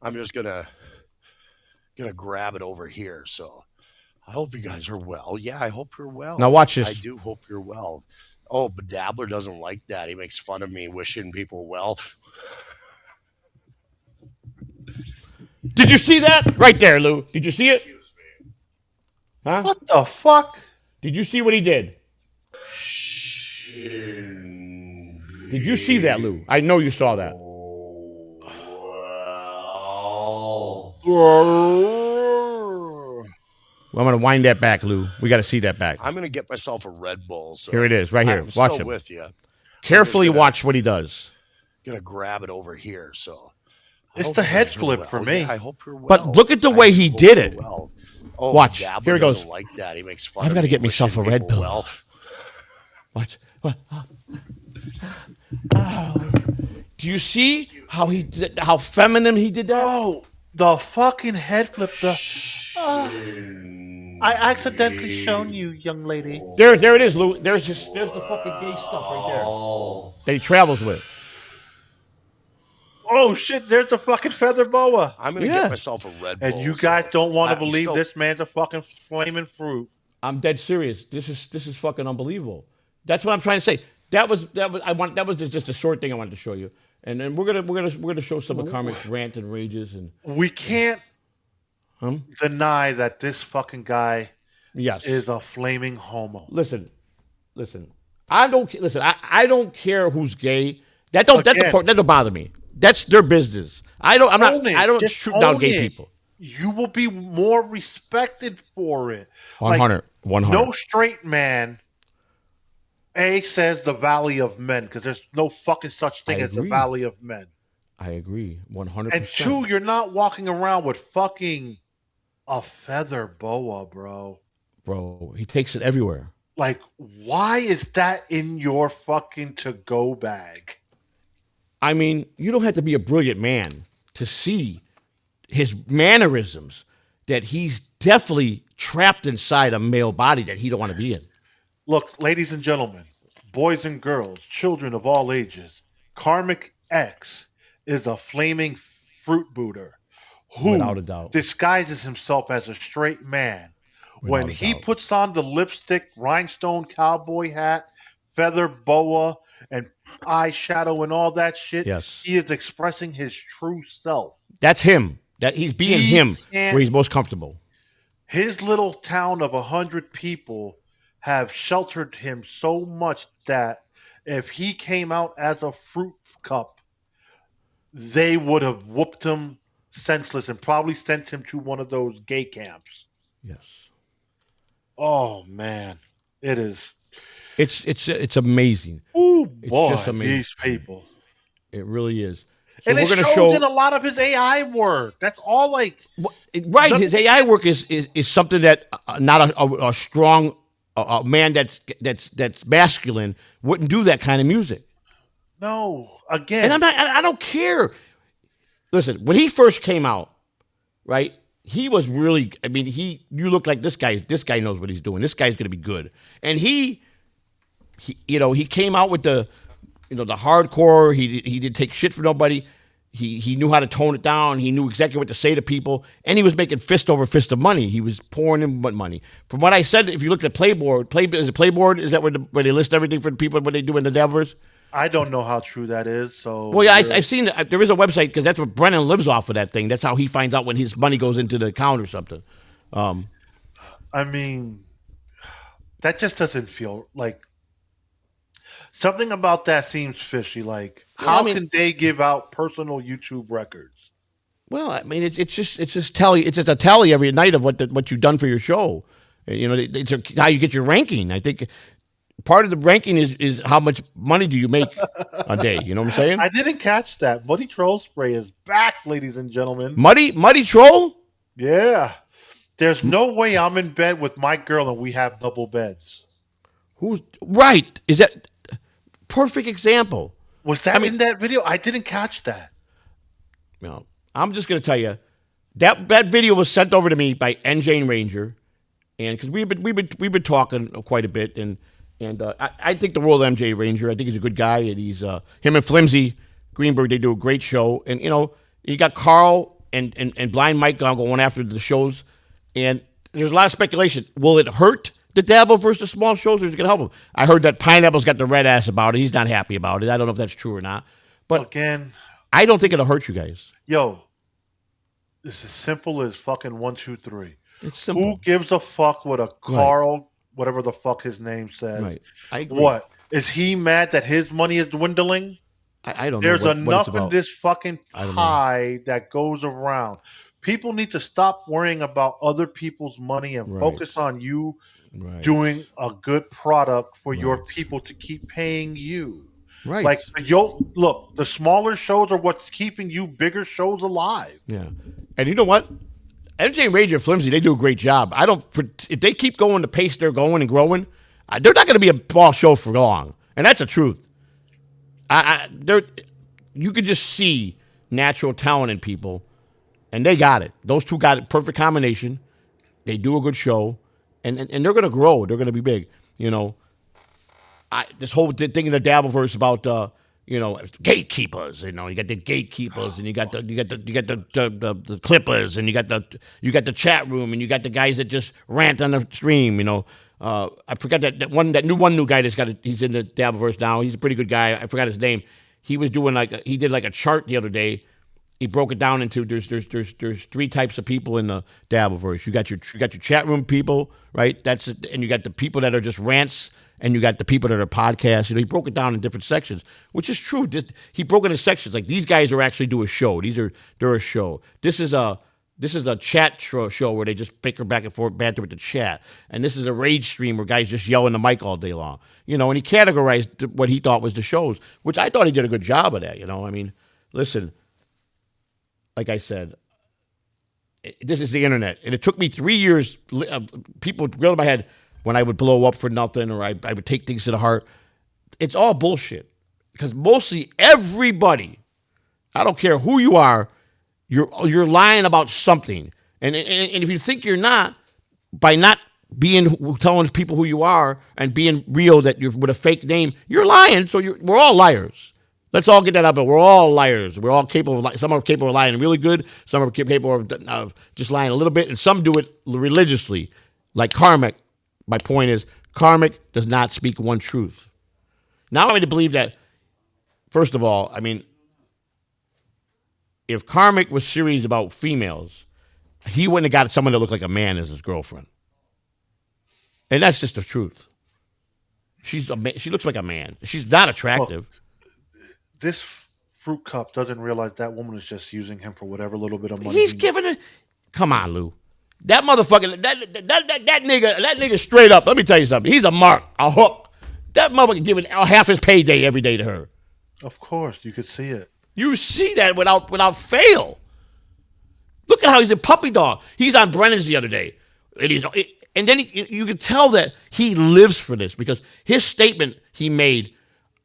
I'm just going to grab it over here. So I hope you guys are well. Yeah, I hope you're well. Now watch this. I do hope you're well. Oh, but Dabbler doesn't like that. He makes fun of me wishing people well. Did you see that? Right there, Lou. Did you see it? Huh? What the fuck? Did you see what he did? Did you see that, Lou? I know you saw that. Well, I'm going to wind that back, Lou. We got to see that back. I'm going to get myself a Red Bull. So Here it is, right here. I'm Watch still him. with you. Carefully watch what he does. Going to grab it over here. So I It's hope the you head guys are flip well. for me. Yeah, I hope you're well. But look at the I way he hope did you're it. well. Oh, Watch. Dabbler Here it goes. doesn't like that. He makes fun I've of got to me get myself a wishing Red people Bull. well. Watch. Oh. Do you see how he did, how feminine he did that? Oh, the fucking head flip. I accidentally shown you, young lady. There it is, Lou. There's the fucking gay stuff right there that he travels with. Oh shit! There's the fucking feather boa, I'm gonna Yeah. get myself a Red Bull. and you guys don't want to I'm believe still- this man's a fucking flaming fruit. I'm dead serious. This is fucking unbelievable. That's what I'm trying to say. That was just a short thing I wanted to show you. And then we're gonna show some of Karmic's rant and rages and We can't deny that this fucking guy yes. is a flaming homo. Listen. I don't care who's gay. That don't bother me. That's their business. I don't Just shoot down own gay it. people. You will be more respected for it. 100. No straight man says the Valley of Men because there's no fucking such thing I as the agree. Valley of Men. I agree. 100%. And two, you're not walking around with fucking a feather boa, bro. Bro, he takes it everywhere. Like, why is that in your fucking to-go bag? I mean, you don't have to be a brilliant man to see his mannerisms that he's definitely trapped inside a male body that he don't want to be in. Look, ladies and gentlemen, boys and girls, children of all ages, Karmic X is a flaming fruit booter who Without a doubt. disguises himself as a straight man. When Without a he doubt. puts on the lipstick, rhinestone cowboy hat, feather boa, and eyeshadow and all that shit, Yes. he is expressing his true self. That's him. That he's being He him can't- where he's most comfortable. His little town of 100 people have sheltered him so much that if he came out as a fruit cup, they would have whooped him senseless and probably sent him to one of those gay camps. Yes. Oh man, it is. It's amazing. Oh It's boy, just amazing. these people. It really is. So And it we're gonna shows show in a lot of his AI work. That's all like right. His AI work is something that not a strong a man that's masculine wouldn't do that kind of music. no, again. And I don't care. Listen, when he first came out, right? He was really. I mean, you look like this guy. This guy knows what he's doing. This guy's going to be good. And he came out with the hardcore. He didn't take shit from nobody. He knew how to tone it down. He knew exactly what to say to people, and he was making fist over fist of money. He was pouring in money. From what I said, if you look at Playboard, is it Playboard? Is that where they list everything for the people what they do in the Devers? I don't know how true that is. So Well, yeah, I've seen there is a website because that's what Brennan lives off of that thing. That's how he finds out when his money goes into the account or something. I mean, that just doesn't feel like something about that seems fishy. Like, Well, how I mean- can they give out personal YouTube records? Well, I mean, it's just a tally every night of what you've done for your show. It's how you get your ranking. I think part of the ranking is how much money do you make a day. You know what I'm saying? I didn't catch that. Muddy Troll Spray is back, ladies and gentlemen. Muddy Troll. Yeah. There's no way I'm in bed with my girl and we have double beds. Who's right? Is that perfect example? Was that in that video? I didn't catch that. No, I'm just gonna tell you that video was sent over to me by NJ Ranger, and because we've been talking quite a bit, and I think the world of MJ Ranger. I think he's a good guy, and he's him and Flimsy Greenberg. They do a great show, and you got Carl and Blind Mike going after the shows, and there's a lot of speculation. Will it hurt the Dabble versus the small shows, or is it gonna help him? I heard that Pineapple's got the red ass about it. He's not happy about it. I don't know if that's true or not, but Again, I don't think it'll hurt you guys. yo, it's as simple as fucking 1, 2, 3. It's simple. Who gives a fuck what a Carl, whatever the fuck his name says? Right. I agree. What? Is he mad that his money is dwindling? I don't There's know what enough it's in about. this fucking I don't know. pie that goes around. People need to stop worrying about other people's money and Right. focus on you Right. doing a good product for your people to keep paying you. Right. Like, look, the smaller shows are what's keeping you bigger shows alive. Yeah. And you know what? MJ Ranger and Flimsy, they do a great job. If they keep going the pace they're going and growing, they're not going to be a ball show for long. And that's the truth. You could just see natural talent in people, and they got it. Those two got it. Perfect combination. They do a good show, and they're going to grow. They're going to be big. This whole thing in the Dabbleverse about gatekeepers. You got the gatekeepers, and you got the clippers, and you got the chat room, and you got the guys that just rant on the stream. I forgot that one new guy he's in the Dabbleverse now. He's a pretty good guy. I forgot his name. He was doing he did like a chart the other day. He broke it down into there's 3 types of people in the Dabbleverse. You got your chat room people, right? And you got the people that are just rants, and you got the people that are podcasts. He broke it down in different sections, which is true. He broke it in sections. Like, these guys are actually do a show. They're a show. This is a chat show where they just bicker back and forth, banter with the chat. And this is a rage stream where guys just yell in the mic all day long. And he categorized what he thought was the shows, which I thought he did a good job of that. I mean, listen, like I said, this is the internet. And it took me 3 years. People grill in my head when I would blow up for nothing, or I would take things to the heart. It's all bullshit. Because mostly everybody, I don't care who you are, you're lying about something. And if you think you're not, by not telling people who you are and being real, that you're with a fake name, you're lying. So we're all liars. Let's all get that up. But we're all liars. We're all capable of. Some are capable of lying really good. Some are capable of just lying a little bit, and some do it religiously, like Karmic. My point is, Karmic does not speak one truth. Now, I'm to believe that. First of all, I mean, if Karmic was serious about females, he wouldn't have got someone that looked like a man as his girlfriend. And that's just the truth. She looks like a man. She's not attractive. Well, this fruit cup doesn't realize that woman is just using him for whatever little bit of money. He's giving it. Come on, Lou. That motherfucker, that nigga straight up. Let me tell you something. He's a mark, a hook. That motherfucker giving half his payday every day to her. Of course, you could see it. You see that without fail. Look at how he's a puppy dog. He's on Brennan's the other day, and then you can tell that he lives for this, because his statement he made,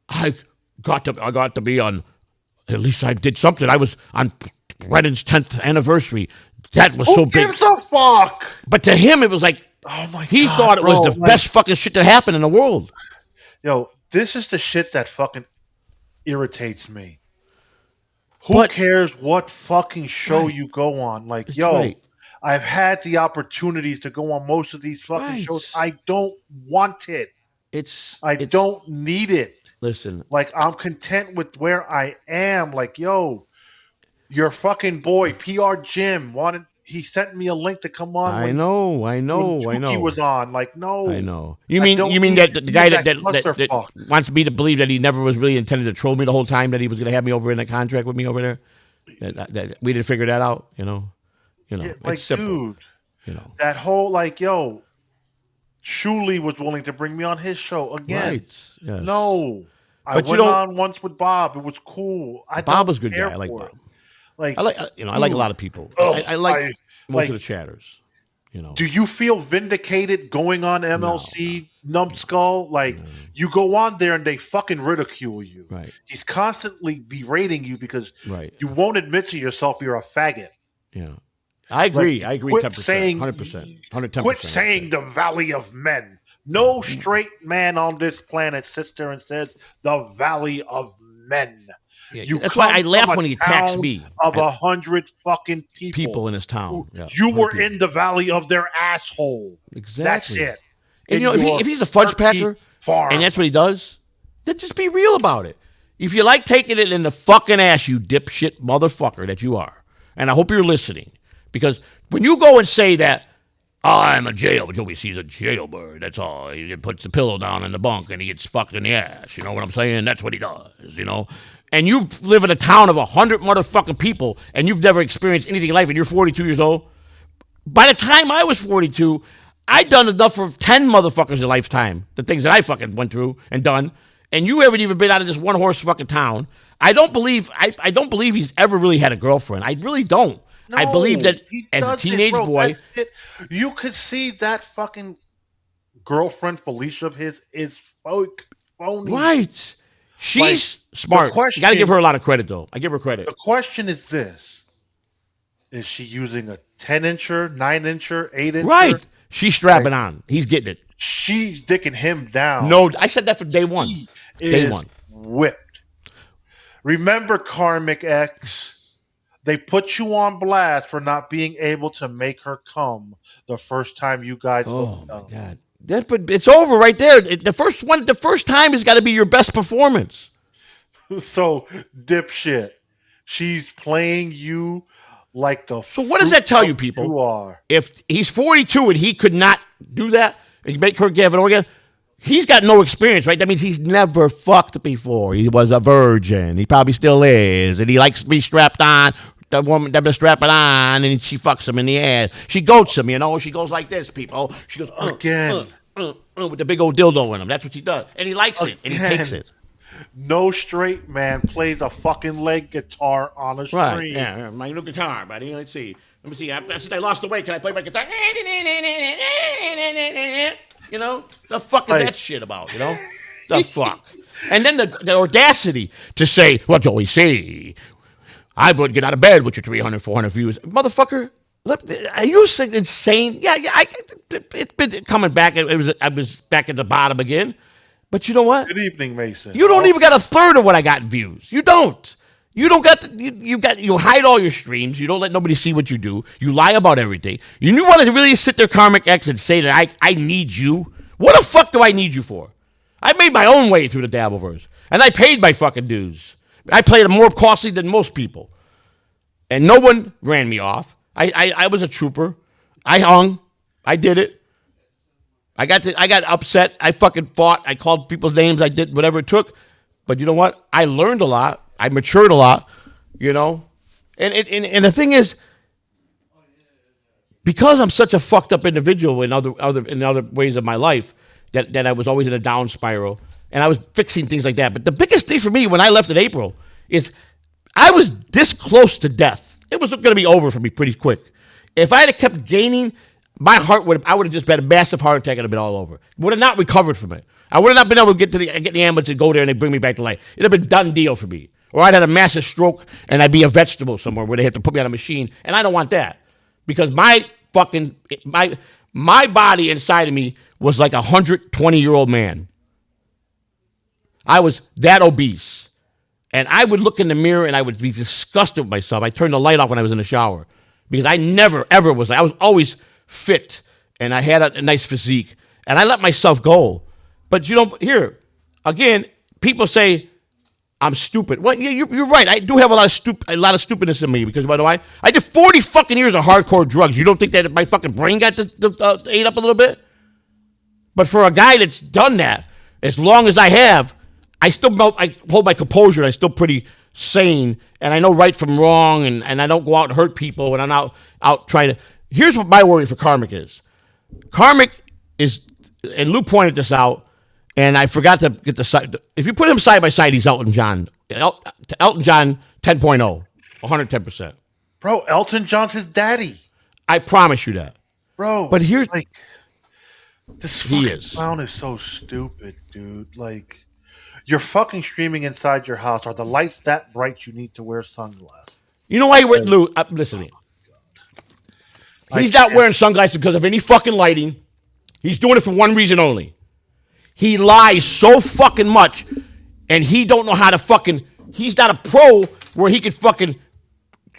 I got to be on. At least I did something. I was on Brennan's 10th anniversary. That was so big. Who gives a fuck? But to him, it was like, oh my God, he thought it was the best fucking shit that happened in the world. Yo, this is the shit that fucking irritates me. Who cares what fucking show you go on? Like, I've had the opportunities to go on most of these fucking shows. I don't want it. I don't need it. Listen. Like, I'm content with where I am. Like, your fucking boy, PR Jim, he sent me a link to come on. I know. He was on. Like, no. I know. You mean that the guy that wants me to believe that he never was really intended to troll me the whole time, that he was going to have me over in that contract with me over there? That we didn't figure that out, Yeah, like, it's simple, dude, that whole, like, Shuli was willing to bring me on his show again. Right. Yes. No. I went on once with Bob. It was cool. Bob was a good guy. I like Bob. Like, I like a lot of people. I like most of the chatters. Do you feel vindicated going on MLC Numbskull? Like, you go on there and they fucking ridicule you. Right. He's constantly berating you because you won't admit to yourself you're a faggot. Yeah. I agree. Like, I agree. 10%. 100%. 110%. Quit saying the Valley of Men. No straight man on this planet sits there and says the Valley of Men. Yeah, that's why I laugh when he attacks me. Of 100 fucking people in his town. You were in the valley of their asshole. Exactly. That's it. And if he's a fudge packer and that's what he does, then just be real about it. If you like taking it in the fucking ass, you dipshit motherfucker that you are, and I hope you're listening, because when you go and say that, I'm a Joey sees a jailbird. That's all. He puts the pillow down in the bunk and he gets fucked in the ass. You know what I'm saying? That's what he does, And you live in a town of 100 motherfucking people and you've never experienced anything in life and you're 42 years old. By the time I was 42, I'd done enough for 10 motherfuckers a lifetime. The things that I fucking went through and done. And you haven't even been out of this one horse fucking town. I don't believe he's ever really had a girlfriend. I really don't. No, I believe that as a teenage boy, you could see that fucking girlfriend Felicia of his is phony. Right. She's smart. You got to give her a lot of credit, though. I give her credit. The question is this. Is she using a 10-incher, 9-incher, 8-incher? Right. She's strapping on. He's getting it. She's dicking him down. No, I said that from day one. Day one. Whipped. Remember, Karmic X, they put you on blast for not being able to make her come the first time you guys Oh hooked my up. God. But it's over right there. The first time has got to be your best performance. So, dipshit, she's playing you like the. So what does that tell you, people? You are. If he's 42 and he could not do that and make her give it organ, he's got no experience, right? That means he's never fucked before. He was a virgin. He probably still is, and he likes to be strapped on. The woman that been strapping on, and she fucks him in the ass. She goats him, you know. She goes like this, people. She goes Again. with the big old dildo in him. That's what she does, and he likes it, and he takes it. No straight man plays a fucking leg guitar on a Right? stream. Yeah, my new guitar, buddy. Let's see. Since I lost the weight, can I play my guitar? You know, the fuck is Like- that shit about? You know, the fuck. And then the audacity to say, "Well, Joey, see, I would get out of bed with your 300, 400 views, motherfucker." Are you insane? Yeah. It's been coming back. I was back at the bottom again. But you know what? Good evening, Mason. You don't even got a third of what I got in views. You don't. You don't got. You hide all your streams. You don't let nobody see what you do. You lie about everything. You want to really sit there, Karmic X, and say that I need you? What the fuck do I need you for? I made my own way through the Dabbleverse, and I paid my fucking dues. I played it more costly than most people, and no one ran me off. I was a trooper. I hung. I did it. I got upset. I fucking fought. I called people's names. I did whatever it took. But you know what? I learned a lot. I matured a lot. You know, and the thing is, because I'm such a fucked up individual in other ways of my life, that I was always in a down spiral, and I was fixing things like that. But the biggest thing for me when I left in April is I was this close to death. It was going to be over for me pretty quick. If I had kept gaining, I would have just had a massive heart attack and it'd been all over. Would have not recovered from it. I would have not been able to get the ambulance and go there and they bring me back to life. It'd have been a done deal for me. Or I'd had a massive stroke and I'd be a vegetable somewhere where they have to put me on a machine. And I don't want that. Because my body inside of me was like a 120-year-old man. I was that obese. And I would look in the mirror and I would be disgusted with myself. I turned the light off when I was in the shower. Because I never, ever was. I was always fit. And I had a nice physique. And I let myself go. But you know, here, again, people say I'm stupid. Well, yeah, you're right. I do have a lot of stupidness in me. Because, by the way, I did 40 fucking years of hardcore drugs. You don't think that my fucking brain got ate up a little bit? But for a guy that's done that, as long as I have, I hold my composure, and I'm still pretty sane, and I know right from wrong, and I don't go out and hurt people when I'm out trying to. Here's what my worry for Karmic is. Karmic is, and Lou pointed this out, and I forgot to get the side. If you put him side by side, he's Elton John. Elton John 10.0, 110%. Bro, Elton John's his daddy. I promise you that. Bro, But here's like this He fucking is. clown is so stupid, dude. Like you're fucking streaming inside your house. Are the lights that bright you need to wear sunglasses? You know why he went Lou? Listen to me. He's not wearing sunglasses because of any fucking lighting. He's doing it for one reason only. He lies so fucking much, and he don't know how to fucking. He's not a pro where he could fucking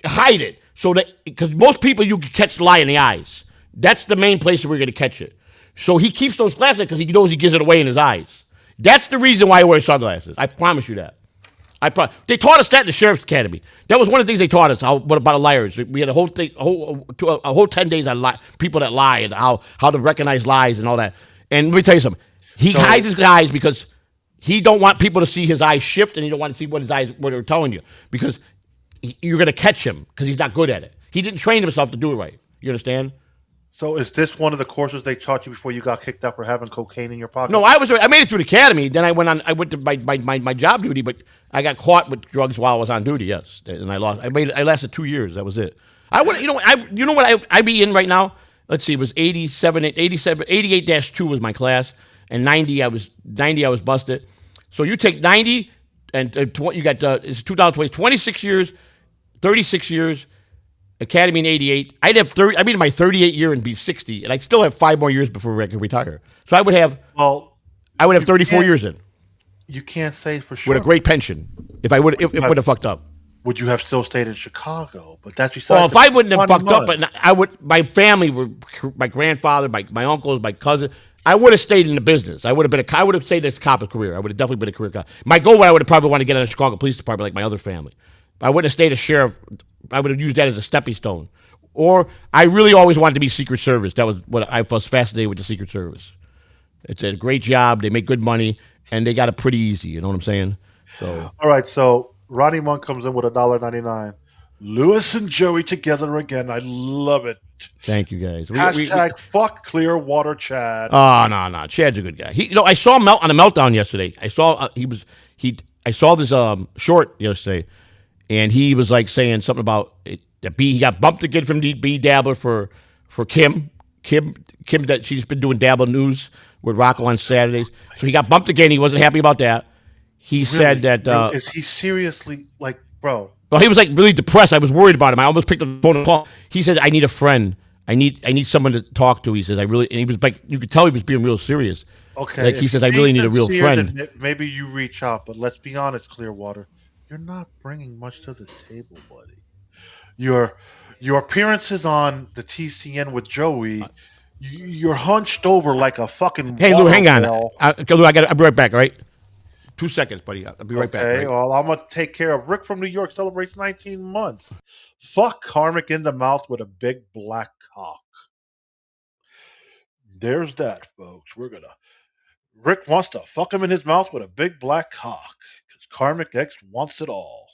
hide it. So that because most people you can catch the lie in the eyes. That's the main place where we're gonna catch it. So he keeps those glasses because he knows he gives it away in his eyes. That's the reason why he wears sunglasses. I promise you that. They taught us that in the Sheriff's Academy. That was one of the things they taught us. What about liars? We had a whole thing, a whole 10 days on people that lie and how to recognize lies and all that. And let me tell you something. He hides his eyes because he don't want people to see his eyes shift, and he don't want to see what they're telling you because you're going to catch him because he's not good at it. He didn't train himself to do it right. You understand? So is this one of the courses they taught you before you got kicked out for having cocaine in your pocket? No, I made it through the academy. Then I went to my job duty, but I got caught with drugs while I was on duty. Yes, and I lasted 2 years. That was it. You know what I be in right now? Let's see, it was 88-2 was my class, and 90 I was busted. So you take 90 and you got it's 2020, 26 years, 36 years. Academy in 88. I'd have 30. I mean, my 38 year and be 60, and I'd still have 5 more years before I could retire. So I would have 34 years in. You can't say for sure. with a great pension. If I would, if it would have fucked up. Would you have still stayed in Chicago? But that's besides. Well, if the I wouldn't have Ronnie fucked up, Mud. but I would. My family were my grandfather, my uncles, my cousin. I would have stayed in the business. I would have been I would have stayed this cop career. I would have definitely been a career cop. My goal, I would have probably wanted to get in the Chicago Police Department like my other family. I wouldn't have stayed a sheriff. I would have used that as a stepping stone. Or I really always wanted to be Secret Service. That was what I was fascinated with the Secret Service. It's a great job. They make good money, and they got it pretty easy. You know what I'm saying? So All right, so Ronnie Monk comes in with $1.99. Lewis and Joey together again. I love it. thank you guys. Hashtag fuck Clearwater Chad. Oh no, Chad's a good guy. I saw him on a meltdown yesterday. I saw I saw this short yesterday, and he was like saying something about it, that he got bumped again from B Dabbler for Kim that she's been doing Dabbler News with Rocco on Saturdays. So he got bumped again. He wasn't happy about that. He said that Is he seriously like, bro? well, he was like really depressed. I was worried about him. I almost picked up the phone and called. He said, "I need a friend. I need someone to talk to." He says, "I really," and he was like, you could tell he was being real serious. Okay. Like he if says, "I really he's need a real sincere, friend." then maybe you reach out, but let's be honest, Clearwater, you're not bringing much to the table, buddy. Your appearances on the TCN with Joey, you're hunched over like a fucking. Hey Lou, hang on. waterfall. Lou, I'll be right back. All right, 2 seconds, buddy. I'll be right back. Okay, Right? well, I'm gonna take care of Rick from New York. Celebrates 19 months. Fuck Karmic in the mouth with a big black cock. There's that, folks. Rick wants to fuck him in his mouth with a big black cock because Karmic X wants it all.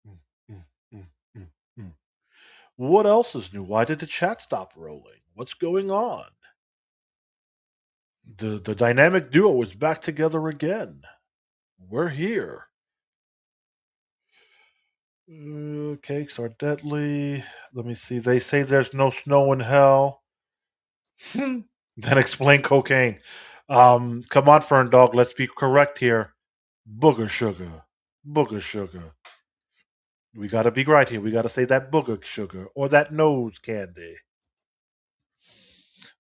Mm, mm, mm, mm, mm. What else is new? Why did the chat stop rolling? What's going on? The dynamic duo is back together again. We're here. Cakes are deadly. Let me see. They say there's no snow in hell. Then explain cocaine. Come on, Fern Dog. Let's be correct here. Booger sugar. Booger sugar. We got to be right here. We got to say that booger sugar or that nose candy.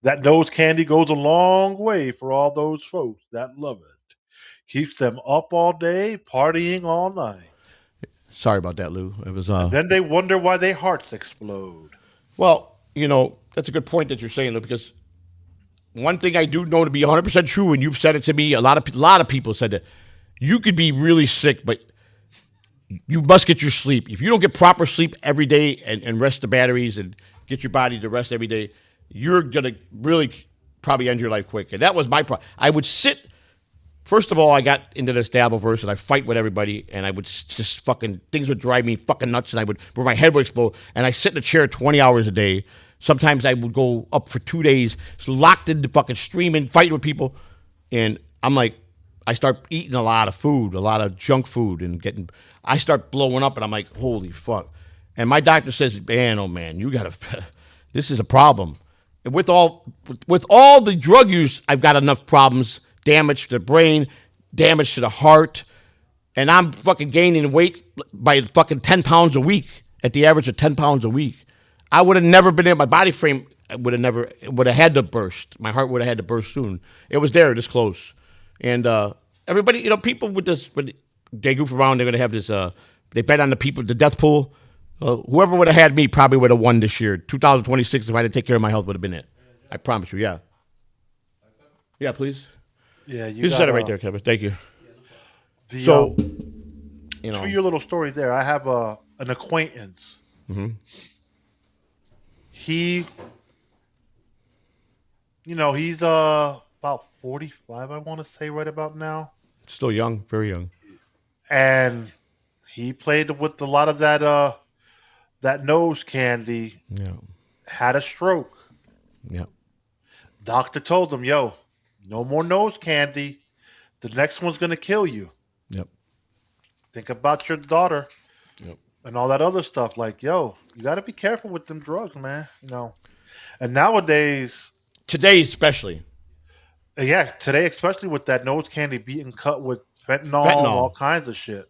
That nose candy goes a long way for all those folks that love it. Keeps them up all day, partying all night. Sorry about that, Lou. It was Then they wonder why their hearts explode. well, that's a good point that you're saying, Lou, because one thing I do know to be 100% true, and you've said it to me, a lot of people said that you could be really sick, but you must get your sleep. If you don't get proper sleep every day and rest the batteries and get your body to rest every day, you're going to really probably end your life quick. And that was my problem. I would sit, first of all, I got into this Dabbleverse and I fight with everybody and I would just things would drive me fucking nuts and where my head would explode. And I sit in a chair 20 hours a day. Sometimes I would go up for 2 days, locked into fucking streaming, fighting with people. And I'm like, I start eating a lot of food, a lot of junk food, and I start blowing up, and I'm like, holy fuck. And my doctor says, man, oh man, this is a problem. And with all the drug use, I've got enough problems, damage to the brain, damage to the heart, and I'm fucking gaining weight by fucking 10 pounds a week, at the average of 10 pounds a week. I would have never been in my body frame. Would have had to burst. My heart would have had to burst soon. It was there, this close. And everybody, people with this, when they goof around, they're going to have this, they bet on the death pool. Whoever would have had me probably would have won this year. 2026, if I didn't take care of my health, would have been it. I promise you, yeah. Yeah, please. Yeah, You said it right there, Kevin. Thank you. The, So, to your little story there, I have an acquaintance. Mm-hmm. He's about 45, I want to say, right about now. Still young, very young. And he played with a lot of that nose candy, Yeah, had a stroke. yeah. Doctor told him, yo, no more nose candy. The next one's going to kill you. Yep. Think about your daughter. Yep. And all that other stuff. Like, yo, you got to be careful with them drugs, man. And nowadays, Today, especially. today, especially with that nose candy being cut with fentanyl. All kinds of shit.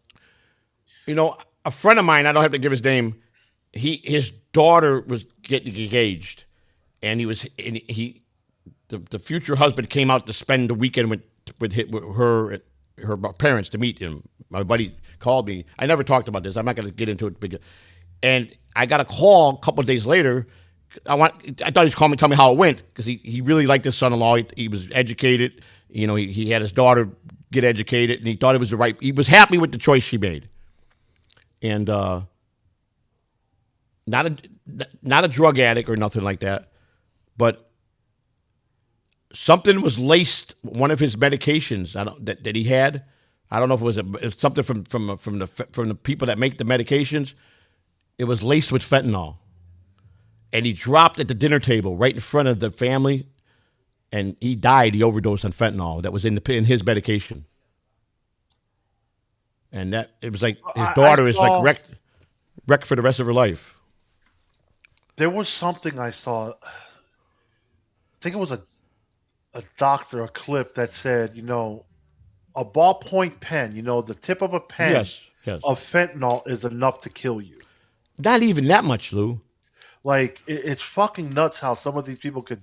A friend of mine, I don't have to give his name, his daughter was getting engaged, and the future husband came out to spend the weekend with with her parents to meet him. My buddy called me. I never talked about this. I'm not going to get into it. And I got a call a couple of days later. I thought he was calling me, tell me how it went, because he really liked his son-in-law. He was educated. You know, he had his daughter get educated, and he thought it was he was happy with the choice she made. And not a drug addict or nothing like that, but something was laced one of his medications that he had. I don't know if it was something from the people that make the medications. It was laced with fentanyl, and he dropped at the dinner table right in front of the family, and he died. He overdosed on fentanyl that was in his medication, and that it was like his daughter is like wrecked for the rest of her life. There was something I saw. I think it was a doctor, a clip that said, you know, a ballpoint pen, you know, the tip of a pen Yes. of fentanyl is enough to kill you. Not even that much, Lou. Like, it's fucking nuts how some of these people could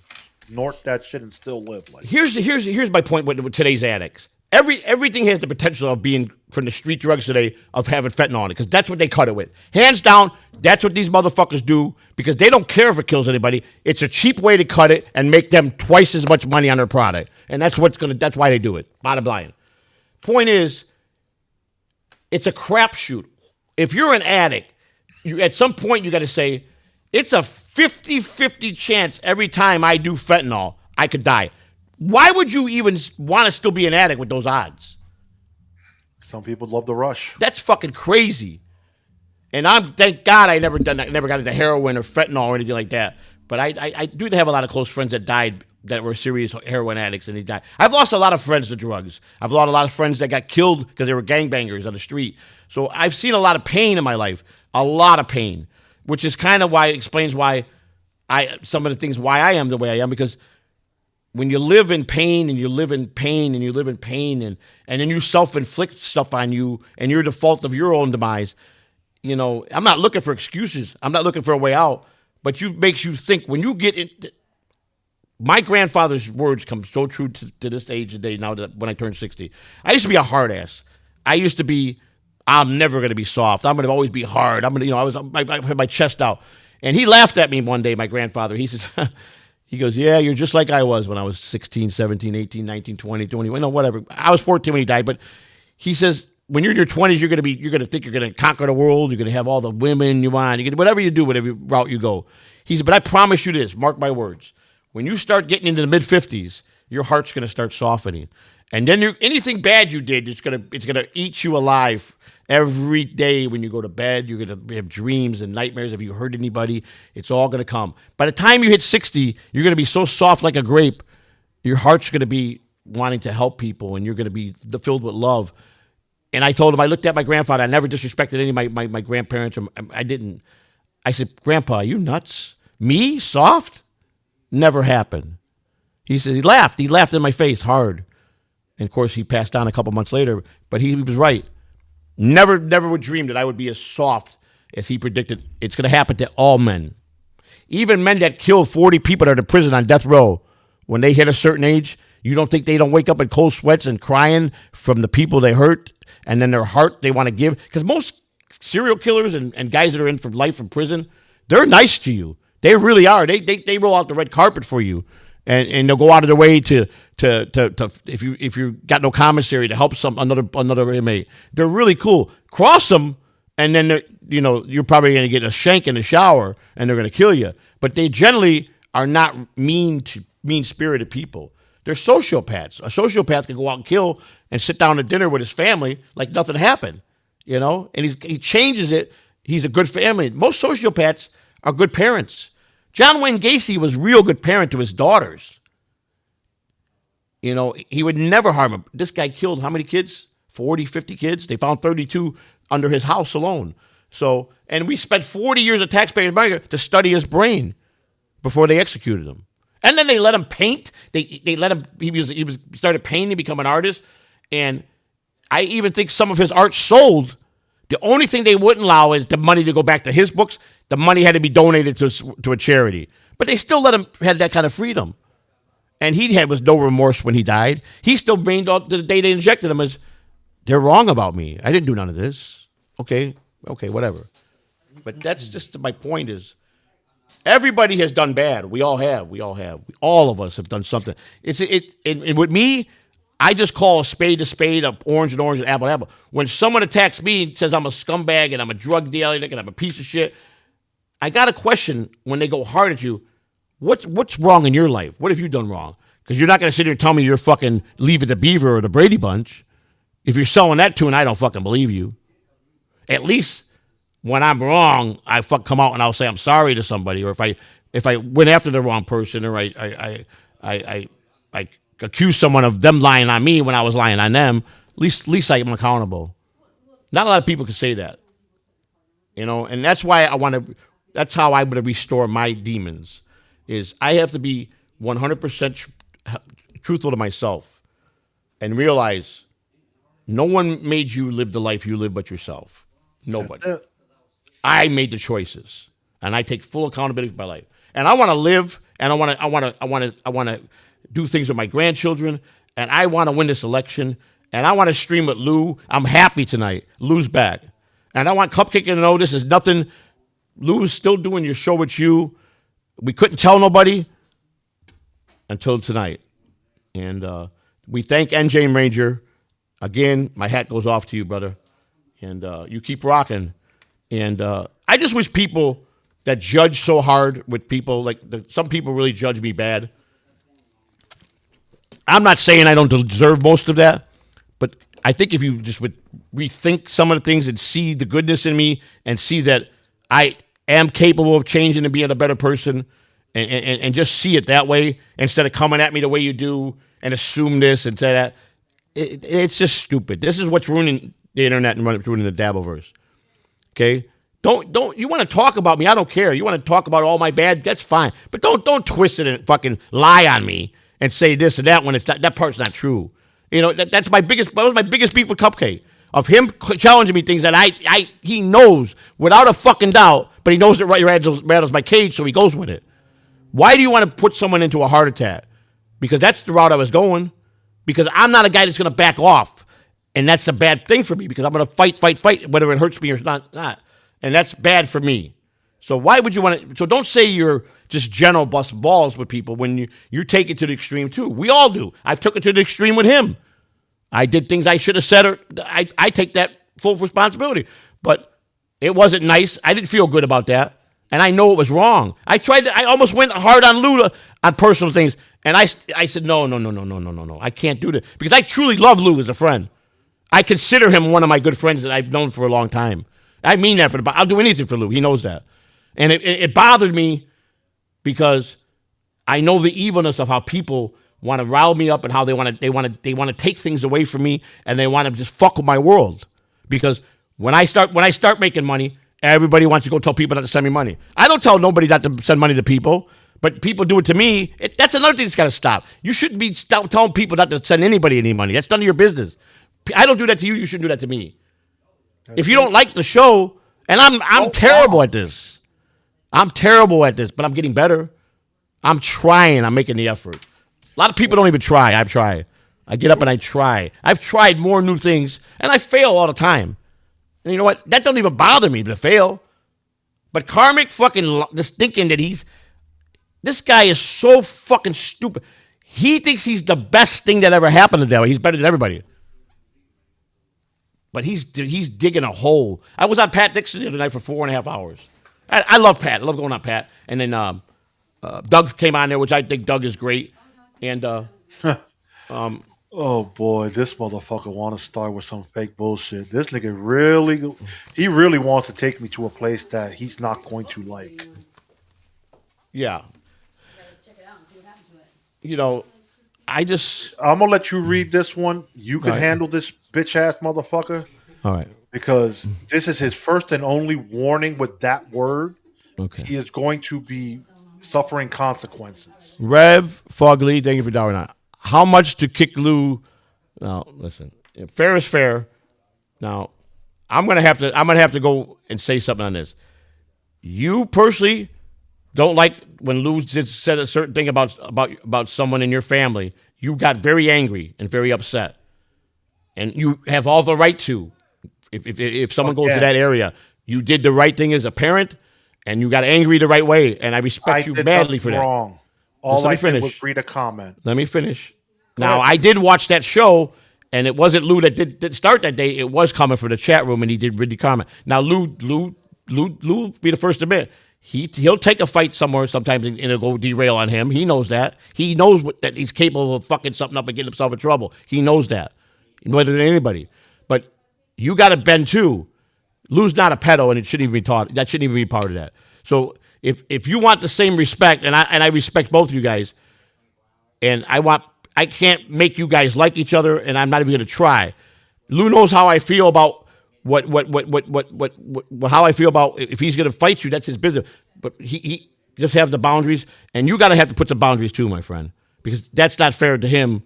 snort that shit and still live. Like, Here's my point with today's addicts. Everything has the potential of being, from the street drugs today, of having fentanyl in it, because that's what they cut it with. Hands down, that's what these motherfuckers do, because they don't care if it kills anybody. It's a cheap way to cut it and make them twice as much money on their product, and that's why they do it. Bottom line. Point is, it's a crapshoot. If you're an addict, at some point you got to say, it's a 50-50 chance every time I do fentanyl, I could die. Why would you even want to still be an addict with those odds? some people love the rush. That's fucking crazy. And thank God I never got into heroin or fentanyl or anything like that. But I do have a lot of close friends that died that were serious heroin addicts, and they died. I've lost a lot of friends to drugs. I've lost a lot of friends that got killed because they were gangbangers on the street. So I've seen a lot of pain in my life, a lot of pain, which is kind of why it explains why some of the things why I am the way I am, because when you live in pain and you live in pain and you live in pain and then you self-inflict stuff on you and you're the fault of your own demise, you know, I'm not looking for excuses. I'm not looking for a way out, but makes you think when you get in. My grandfather's words come so true to this age today now that when I turned 60. I used to be a hard ass. I used to be, I'm never going to be soft. I'm going to always be hard. I had my chest out. And he laughed at me one day, my grandfather. He says, he goes, yeah, you're just like I was when I was 16, 17, 18, 19, 20, 21, no, whatever. I was 14 when he died, but he says, when you're in your 20s, you're going to think you're going to conquer the world. You're going to have all the women you want. Whatever you do, whatever route you go. He said, but I promise you this, mark my words. When you start getting into the mid-50s, your heart's going to start softening. And then anything bad you did, it's going to eat you alive. Every day when you go to bed, you're going to have dreams and nightmares. If you hurt anybody, it's all going to come. By the time you hit 60, you're going to be so soft like a grape. Your heart's going to be wanting to help people, and you're going to be filled with love. And I told him, I looked at my grandfather. I never disrespected any of my grandparents. I didn't. I said, Grandpa, are you nuts? Me? Soft? Never happened. He said, he laughed. He laughed in my face hard. And, of course, he passed on a couple months later. But he was right. Never would dream that I would be as soft as he predicted. It's going to happen to all men. Even men that killed 40 people that are in prison on death row, when they hit a certain age, you don't think they don't wake up in cold sweats and crying from the people they hurt, and then their heart they want to give? Because most serial killers and guys that are in for life from prison, they're nice to you. They really are. They roll out the red carpet for you, and they'll go out of their way to if you got no commissary to help another inmate. They're really cool. Cross them, and then you're probably going to get a shank in the shower, and they're going to kill you. But they generally are not mean-spirited people. They're sociopaths. A sociopath can go out and kill and sit down at dinner with his family like nothing happened, and he changes it. He's a good family. Most sociopaths are good parents. John Wayne Gacy was a real good parent to his daughters. He would never harm them. This guy killed how many kids? 40, 50 kids? They found 32 under his house alone. So, and we spent 40 years of taxpayers' money to study his brain before they executed him. And then they let him paint. They let him, he started painting, become an artist. And I even think some of his art sold. The only thing they wouldn't allow is the money to go back to his books. The money had to be donated to a charity. But they still let him have that kind of freedom. and was no remorse when he died. He still brained up to the day they injected him as they're wrong about me. I didn't do none of this. Okay, whatever. But that's just my point is everybody has done bad. We all have. All of us have done something. And with me, I just call a spade, a orange, and apple. When someone attacks me and says I'm a scumbag and I'm a drug dealer and I'm a piece of shit, I got a question when they go hard at you. What's wrong in your life? What have you done wrong? Because you're not going to sit here and tell me you're fucking Leave It to Beaver or the Brady Bunch. If you're selling that tune, I don't fucking believe you. At least when I'm wrong, I come out and I'll say I'm sorry to somebody, or if I went after the wrong person, or I accuse someone of them lying on me when I was lying on them, at least I'm accountable. Not a lot of people can say that, and that's why that's how I would restore my demons. Is I have to be 100% truthful to myself and realize no one made you live the life you live but yourself. Nobody. I made the choices, and I take full accountability for my life. And I want to live, and I want to do things with my grandchildren, and I want to win this election, and I want to stream with Lou. I'm happy tonight. Lou's back. And I want Cupcake to know this is nothing. Lou's still doing your show with you. We couldn't tell nobody until tonight. And we thank NJ and Ranger. Again, my hat goes off to you, brother. And you keep rocking. And I just wish people that judge so hard with people, like some people really judge me bad. I'm not saying I don't deserve most of that, but I think if you just would rethink some of the things and see the goodness in me and see that I am capable of changing and being a better person and just see it that way instead of coming at me the way you do and assume this and say that, it's just stupid. This is what's ruining the internet and ruining the Dabbleverse. Okay? Don't you want to talk about me? I don't care. You want to talk about all my bad? That's fine. But don't twist it and fucking lie on me and say this and that when it's not, that part's not true. That was my biggest beef with Cupcake, of him challenging me things that he knows without a fucking doubt, but he knows it rattles my cage, so he goes with it. Why do you want to put someone into a heart attack? Because that's the route I was going. Because I'm not a guy that's going to back off. And that's a bad thing for me because I'm going to fight, whether it hurts me or not. And that's bad for me. So why would you want to? So don't say you're just general bust balls with people when you take it to the extreme too. We all do. I've took it to the extreme with him. I did things I should have said, or I take that full responsibility. But it wasn't nice. I didn't feel good about that. And I know it was wrong. I almost went hard on Lou on personal things. And I said, no. I can't do that. Because I truly love Lou as a friend. I consider him one of my good friends that I've known for a long time. I mean that I'll do anything for Lou. He knows that. And it bothered me because I know the evilness of how people want to rile me up and how they want to take things away from me and they want to just fuck with my world. Because when I start making money, everybody wants to go tell people not to send me money. I don't tell nobody not to send money to people, but people do it to me. That's another thing that's got to stop. You shouldn't be telling people not to send anybody any money. That's none of your business. I don't do that to you. You shouldn't do that to me. If you don't like the show, and I'm terrible at this. I'm terrible at this, but I'm getting better. I'm trying. I'm making the effort. A lot of people don't even try. I try. I get up and I try. I've tried more new things, and I fail all the time. And you know what? That don't even bother me to fail. But Karmic fucking just thinking that this guy is so fucking stupid. He thinks he's the best thing that ever happened to Dell. He's better than everybody. But he's digging a hole. I was on Pat Dixon the other night for 4.5 hours. I love Pat. I love going on Pat. And then Doug came on there, which I think Doug is great. And oh boy, this motherfucker want to start with some fake bullshit. This nigga really wants to take me to a place that he's not going to like. Yeah. Check it out and see what happened to it. I'm gonna let you read this one. You can handle this bitch ass motherfucker. All right. Because this is his first and only warning with that word. Okay. He is going to be suffering consequences. Rev Fogley, thank you for dialing out. How much to kick Lou? Now, listen. Fair is fair. Now, I'm gonna have to go and say something on this. You personally, don't like when Lou said a certain thing about someone in your family. You got very angry and very upset, and you have all the right to. If someone goes to that area, you did the right thing as a parent, and you got angry the right way, and I respect you madly for that. Wrong. All Let me I did finish. was read a comment. Let me finish. Now, I did watch that show, and it wasn't Lou that did start that day. It was coming from the chat room, and he did read the comment. Now, Lou, be the first to admit, he'll take a fight somewhere sometimes, and it'll go derail on him. He knows that. He knows that he's capable of fucking something up and getting himself in trouble. He knows that, more than anybody. But you got to bend too. Lou's not a pedo, and it shouldn't even be taught. That shouldn't even be part of that. So if you want the same respect, and I respect both of you guys, and I can't make you guys like each other, and I'm not even going to try. Lou knows how I feel about how I feel about if he's going to fight you. That's his business. But he just have the boundaries, and you got to have to put the boundaries too, my friend, because that's not fair to him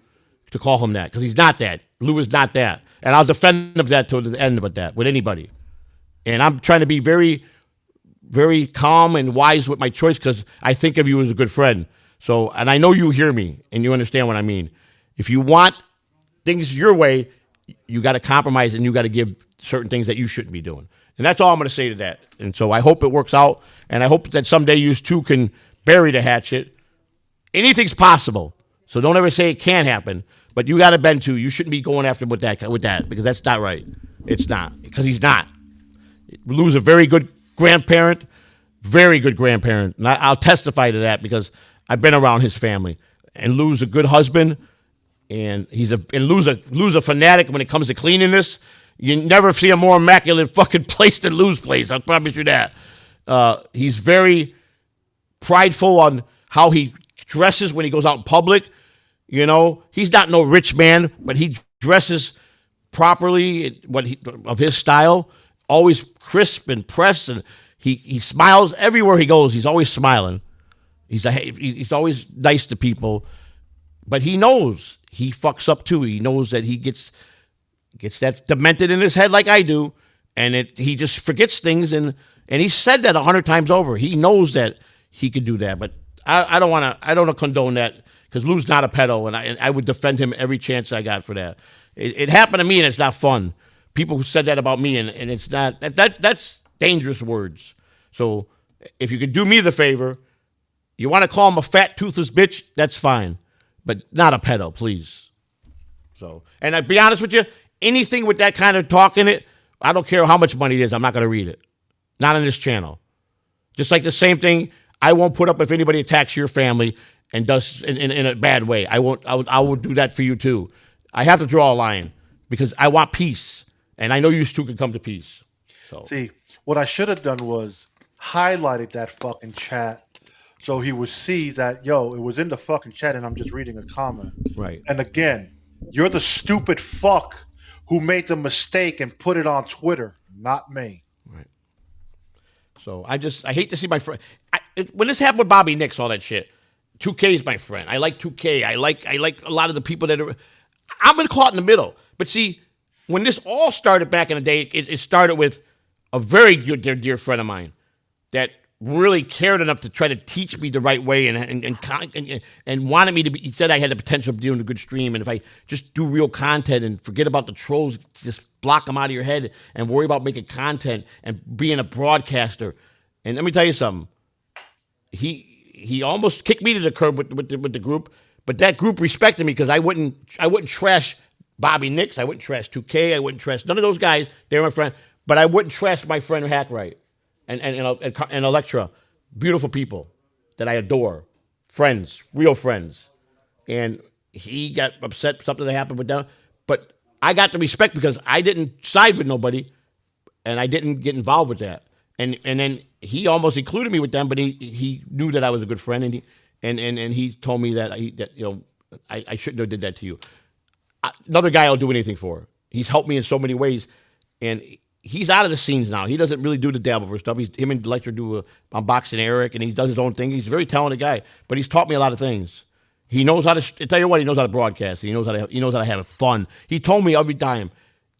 to call him that, because he's not that. Lou is not that, and I'll defend him that to the end with that with anybody. And I'm trying to be very, very calm and wise with my choice because I think of you as a good friend. So, and I know you hear me and you understand what I mean. If you want things your way, you got to compromise and you got to give certain things that you shouldn't be doing. And that's all I'm going to say to that. And so I hope it works out. And I hope that someday you two can bury the hatchet. Anything's possible. So don't ever say it can't happen. But you got to bend too. You shouldn't be going after him with that because that's not right. It's not, because he's not. Lou's a very good grandparent, and I'll testify to that because I've been around his family. And Lou's a good husband, and Lou's a fanatic when it comes to cleanliness. You never see a more immaculate fucking place than Lou's place. I promise you that. He's very prideful on how he dresses when he goes out in public. You know, he's not no rich man, but he dresses properly of his style. Always crisp and pressed, and he smiles everywhere he goes. He's always smiling. He's always nice to people, but he knows he fucks up too. He knows that he gets that demented in his head like I do, and he just forgets things. And he said that 100 times over. He knows that he could do that, but I don't want to condone that because Lou's not a pedo, and I would defend him every chance I got for that. It happened to me, and it's not fun. People who said that about me, and it's not that's dangerous words. So if you could do me the favor, you want to call him a fat toothless bitch, that's fine, but not a pedo, please. So, and I'd be honest with you, anything with that kind of talk in it, I don't care how much money it is, I'm not going to read it. Not on this channel. Just like the same thing, I won't put up if anybody attacks your family and does in a bad way. I will do that for you too. I have to draw a line because I want peace. And I know you two can come to peace. So See, what I should have done was highlighted that fucking chat so he would see that, it was in the fucking chat and I'm just reading a comment. right. And again, you're the stupid fuck who made the mistake and put it on Twitter, not me. Right. So I hate to see my friend. When this happened with Bobby Nix, all that shit, 2K is my friend. I like 2K. I like a lot of the people that are. I've been caught in the middle. But see, when this all started back in the day, it started with a very good dear friend of mine that really cared enough to try to teach me the right way and wanted me to be. He said I had the potential of doing a good stream, and if I just do real content and forget about the trolls, just block them out of your head and worry about making content and being a broadcaster. And let me tell you something. He almost kicked me to the curb with the group, but that group respected me because I wouldn't trash Bobby Nix, I wouldn't trash 2K, I wouldn't trash none of those guys. They were my friend, but I wouldn't trash my friend Hackwright and Electra, beautiful people that I adore, friends, real friends. And he got upset something that happened with them, but I got the respect because I didn't side with nobody, and I didn't get involved with that. And then he almost included me with them, but he knew that I was a good friend, and he told me that I shouldn't have did that to you. Another guy I'll do anything for. He's helped me in so many ways, and he's out of the scenes now. He doesn't really do the Dabbleverse stuff. Him and Lecter do Unboxing Eric, and he does his own thing. He's a very talented guy, but he's taught me a lot of things. He knows how to tell you what. He knows how to broadcast. He knows how to have fun. He told me every time,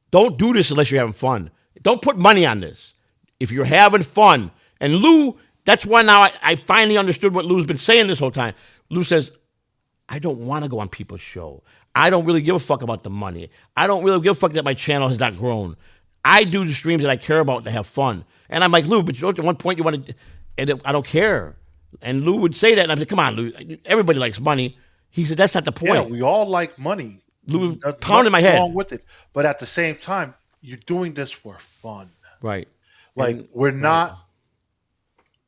don't do this unless you're having fun. Don't put money on this. If you're having fun, and Lou That's why now I finally understood what Lou's been saying this whole time. Lou says, I don't want to go on people's show. I don't really give a fuck about the money. I don't really give a fuck that my channel has not grown. I do the streams that I care about to have fun. And I'm like, Lou, but at one point you want to, and I don't care. And Lou would say that, and I'm like, come on, Lou, everybody likes money. He said, that's not the point. Yeah, we all like money. Lou There's pounded my nothing head. wrong with it, but at the same time, you're doing this for fun. Right. Like And- we're not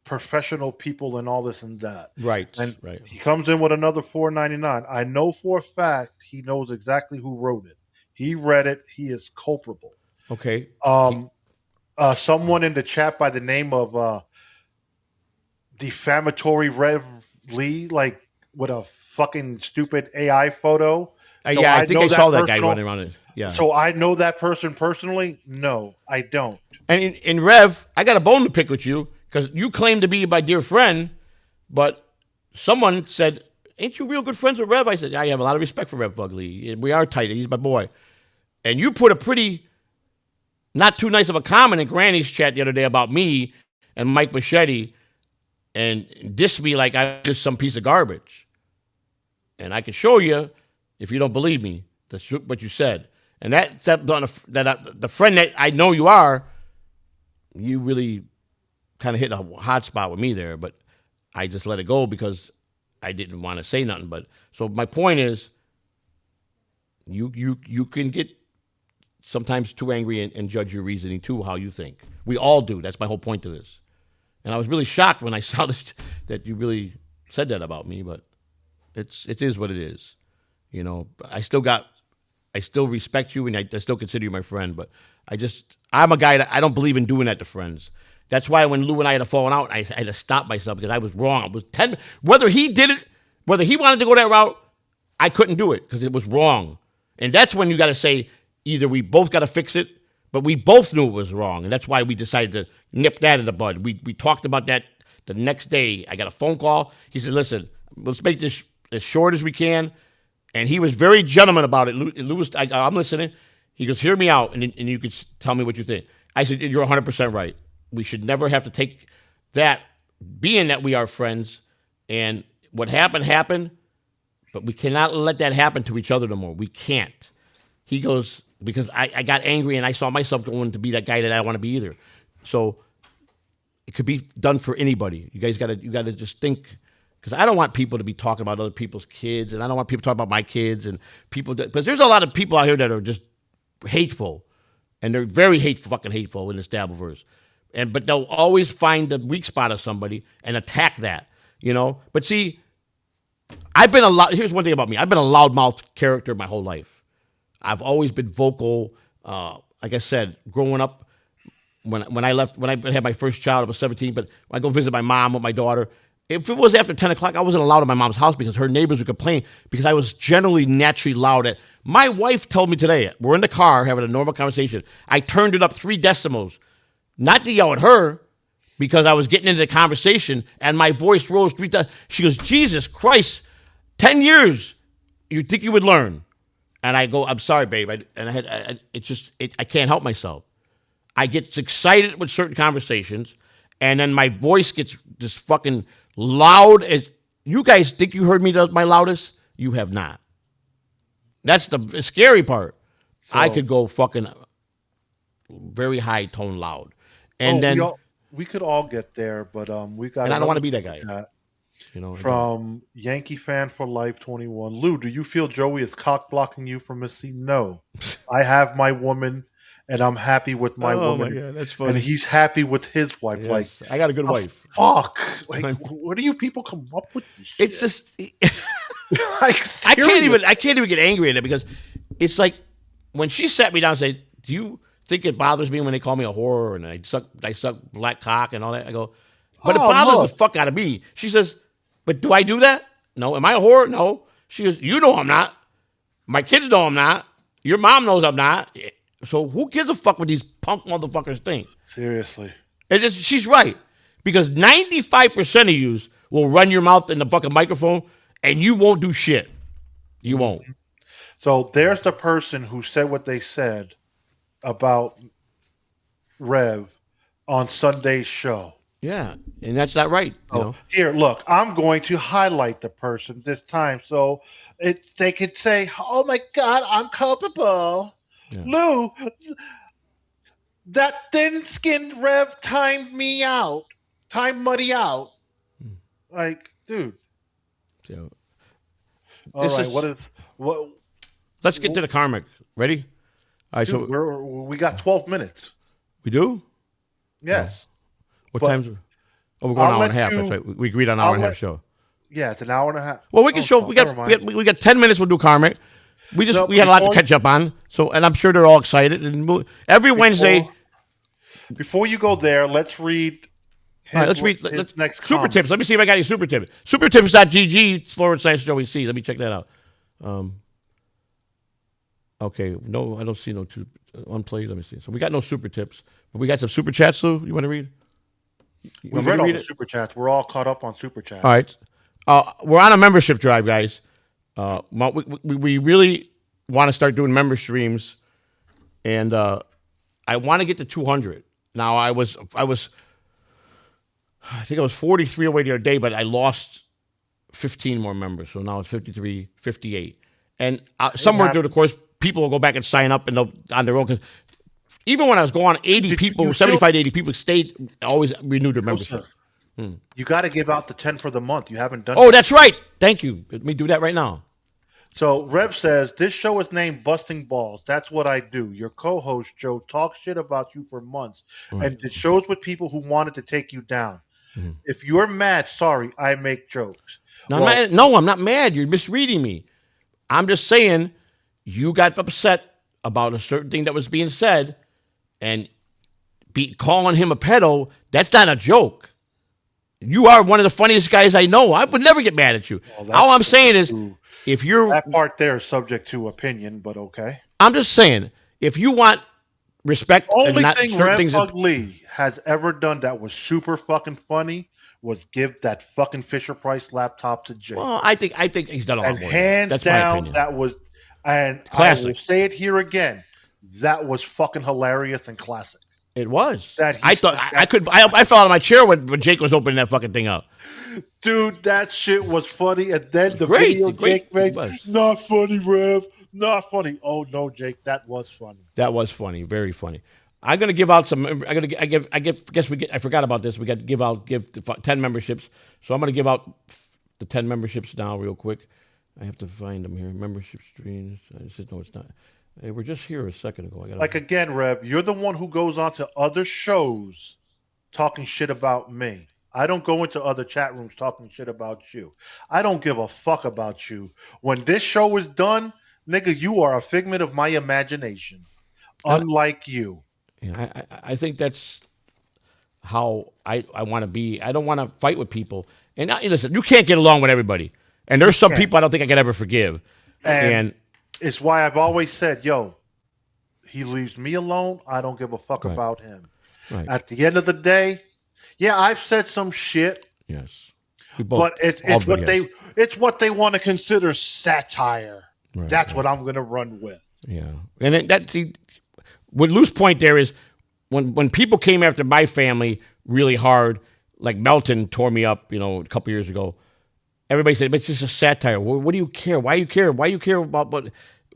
professional people and all this and that. Right. And Right. he comes in with another $4.99. I know for a fact he knows exactly who wrote it. He read it. He is culpable. Okay. Someone in the chat by the name of Defamatory Rev Lee, like with a fucking stupid AI photo. So Yeah, I think know I saw that guy personal- running around it. Yeah. So I know that person personally? No, I don't. And in Rev, I got a bone to pick with you because you claim to be my dear friend, but someone said, ain't you real good friends with Rev? I said, I have a lot of respect for Rev Bugley. We are tight. He's my boy. And you put a pretty not too nice of a comment in Granny's chat the other day about me and Mike Machete and diss me like I'm just some piece of garbage. And I can show you, if you don't believe me, that's what you said. And the friend that I know you are, you really kind of hit a hot spot with me there, but I just let it go because I didn't want to say nothing. But so my point is, you can get sometimes too angry and judge your reasoning too, how you think. We all do. That's my whole point to this. And I was really shocked when I saw this that you really said that about me, but it is what it is. You know, I still respect you and I still consider you my friend, but I'm a guy that I don't believe in doing that to friends. That's why when Lou and I had a falling out, I had to stop myself because I was wrong. Whether he did it, whether he wanted to go that route, I couldn't do it because it was wrong. And that's when you got to say, either we both got to fix it, but we both knew it was wrong. And that's why we decided to nip that in the bud. We talked about that the next day. I got a phone call. He said, listen, let's make this as short as we can. And he was very gentleman about it. Lou was, I'm listening. He goes, hear me out, and you could tell me what you think. I said, you're 100% right. We should never have to take that, being that we are friends, and what happened, but we cannot let that happen to each other no more. We can't. He goes, because I got angry and I saw myself going to be that guy that I want to be either. So it could be done for anybody. You guys you got to just think, because I don't want people to be talking about other people's kids, and I don't want people to talk about my kids and people, because there's a lot of people out here that are just hateful, and they're very fucking hateful in the Stableverse. But they'll always find the weak spot of somebody and attack that, you know? But see, here's one thing about me. I've been a loudmouth character my whole life. I've always been vocal. Like I said, growing up, when I had my first child, I was 17, but when I go visit my mom with my daughter, if it was after 10 o'clock, I wasn't allowed at my mom's house because her neighbors would complain because I was generally naturally loud. My wife told me today, we're in the car having a normal conversation. I turned it up 3 decimals, not to yell at her, because I was getting into the conversation and my voice rose 3 decimals. She goes, Jesus Christ, 10 years, you'd think you would learn. And I go, I'm sorry, babe. I can't help myself. I get excited with certain conversations, and then my voice gets just fucking loud. As you guys think you heard me my loudest? You have not. That's the scary part. So, I could go fucking very high tone loud, and we could all get there, but we got. And I don't want to be that guy. You know, from Yankee Fan for Life 21. Lou, do you feel Joey is cock blocking you from a seat? No, I have my woman, and I'm happy with my woman. My God, that's funny. And he's happy with his wife. Yes, Like, I got a good wife. Fuck! Like, where do you people come up with this shit? It's just like, I can't even get angry at it because it's like when she sat me down and said, "Do you think it bothers me when they call me a whore and I suck black cock and all that?" I go, "But it bothers the fuck out of me." She says, "But do I do that? No. Am I a whore? No." She goes, "You know I'm not. My kids know I'm not. Your mom knows I'm not. So who gives a fuck what these punk motherfuckers think?" Seriously. She's right. Because 95% of yous will run your mouth in the fucking microphone and you won't do shit. You won't. So there's the person who said what they said about Rev on Sunday's show. Yeah, and that's not right. You know? Here, look, I'm going to highlight the person this time so they could say, "Oh my God, I'm culpable." Yeah. Lou, that thin-skinned Rev timed me out, timed Muddy out. Like, dude. So, All This right, is- what? let's get to the karmic. Ready? All right, Dude, so we got 12 minutes. we do? Yes. What But time's? Oh, we're going I'll an hour and a let half. you- That's right. We agreed on an hour I'll and a half let- show. Yeah, it's an hour and a half. Well, we can show. Oh, We never got, mind. we got 10 minutes. We'll do karmic. We No, we had a lot to before- catch up on. So, and I'm sure they're all excited. And every Wednesday. Before you go there, let's read. All right, let's his- read. his Let's, next super comment. tips. Let me see if I got any super tips. Supertips.gg/Joey C. Let me check that out. Okay, no, I don't see no unplayed. Let me see. So we got no super tips, but we got some super chats. Lou, you want to read? You We want me read to all read the it? super chats. We're all caught up on super chats. All right. We're on a membership drive, guys. We really want to start doing member streams, and I want to get to 200. Now I think I was 43 away the other day, but I lost 15 more members, so now it's 53, 58. And somewhere through the course, people will go back and sign up and they'll on their own. 'Cause even when I was going, 80 Did people, you 75 to 80 people stayed, always renewed their membership. Joseph, you got to give out the 10 for the month. You haven't done Oh, that. that's right. Thank you. Let me do that right now. So Rev says, this show is named Busting Balls. That's what I do. Your co-host, Joe, talks shit about you for months and did shows with people who wanted to take you down. If you're mad, sorry, I make jokes. No, Well, I'm not mad. You're misreading me. I'm just saying you got upset about a certain thing that was being said and calling him a pedo. That's not a joke. You are one of the funniest guys I know. I would never get mad at you. Well, that's All I'm saying is, true. if you're, that part there is subject to opinion, but okay. I'm just saying, if you want respect and Only not thing certain Rev things, Hug Lee has ever done that was super fucking funny was give that fucking Fisher Price laptop to Jay. well, I think he's done a lot And more. hands That's my down, opinion. that was, and I will Classic. say it here again, that was fucking hilarious and classic. It was. That I thought I fell out of my chair when Jake was opening that fucking thing up. Dude, that shit was funny. And then the Great, video great, Jake made, it was. not funny, Rev, not funny. Oh no, Jake, that was funny. That was funny, very funny. I'm gonna give out some. I forgot about this. We got to give the 10 memberships. So I'm gonna give out the 10 memberships now, real quick. I have to find them here. Membership streams. I said no, it's not. They were just here a second ago. I got Like again, Rev, you're the one who goes on to other shows talking shit about me. I don't go into other chat rooms talking shit about you. I don't give a fuck about you. When this show is done, nigga, you are a figment of my imagination. Unlike you. Yeah, I think that's how I want to be. I don't want to fight with people. And listen, you can't get along with everybody. And there's some can't. people I don't think I could ever forgive. And It's why I've always said, yo, he leaves me alone. I don't give a fuck Right. about him. Right. At the end of the day, yeah, I've said some shit, yes, we both. but it's everybody has. what they want to consider satire. Right, That's what I'm gonna run with. Yeah, and what Lou's point there is when people came after my family really hard, like Melton tore me up, a couple years ago. Everybody said, "But it's just a satire. What do you care? Why you care? Why you care about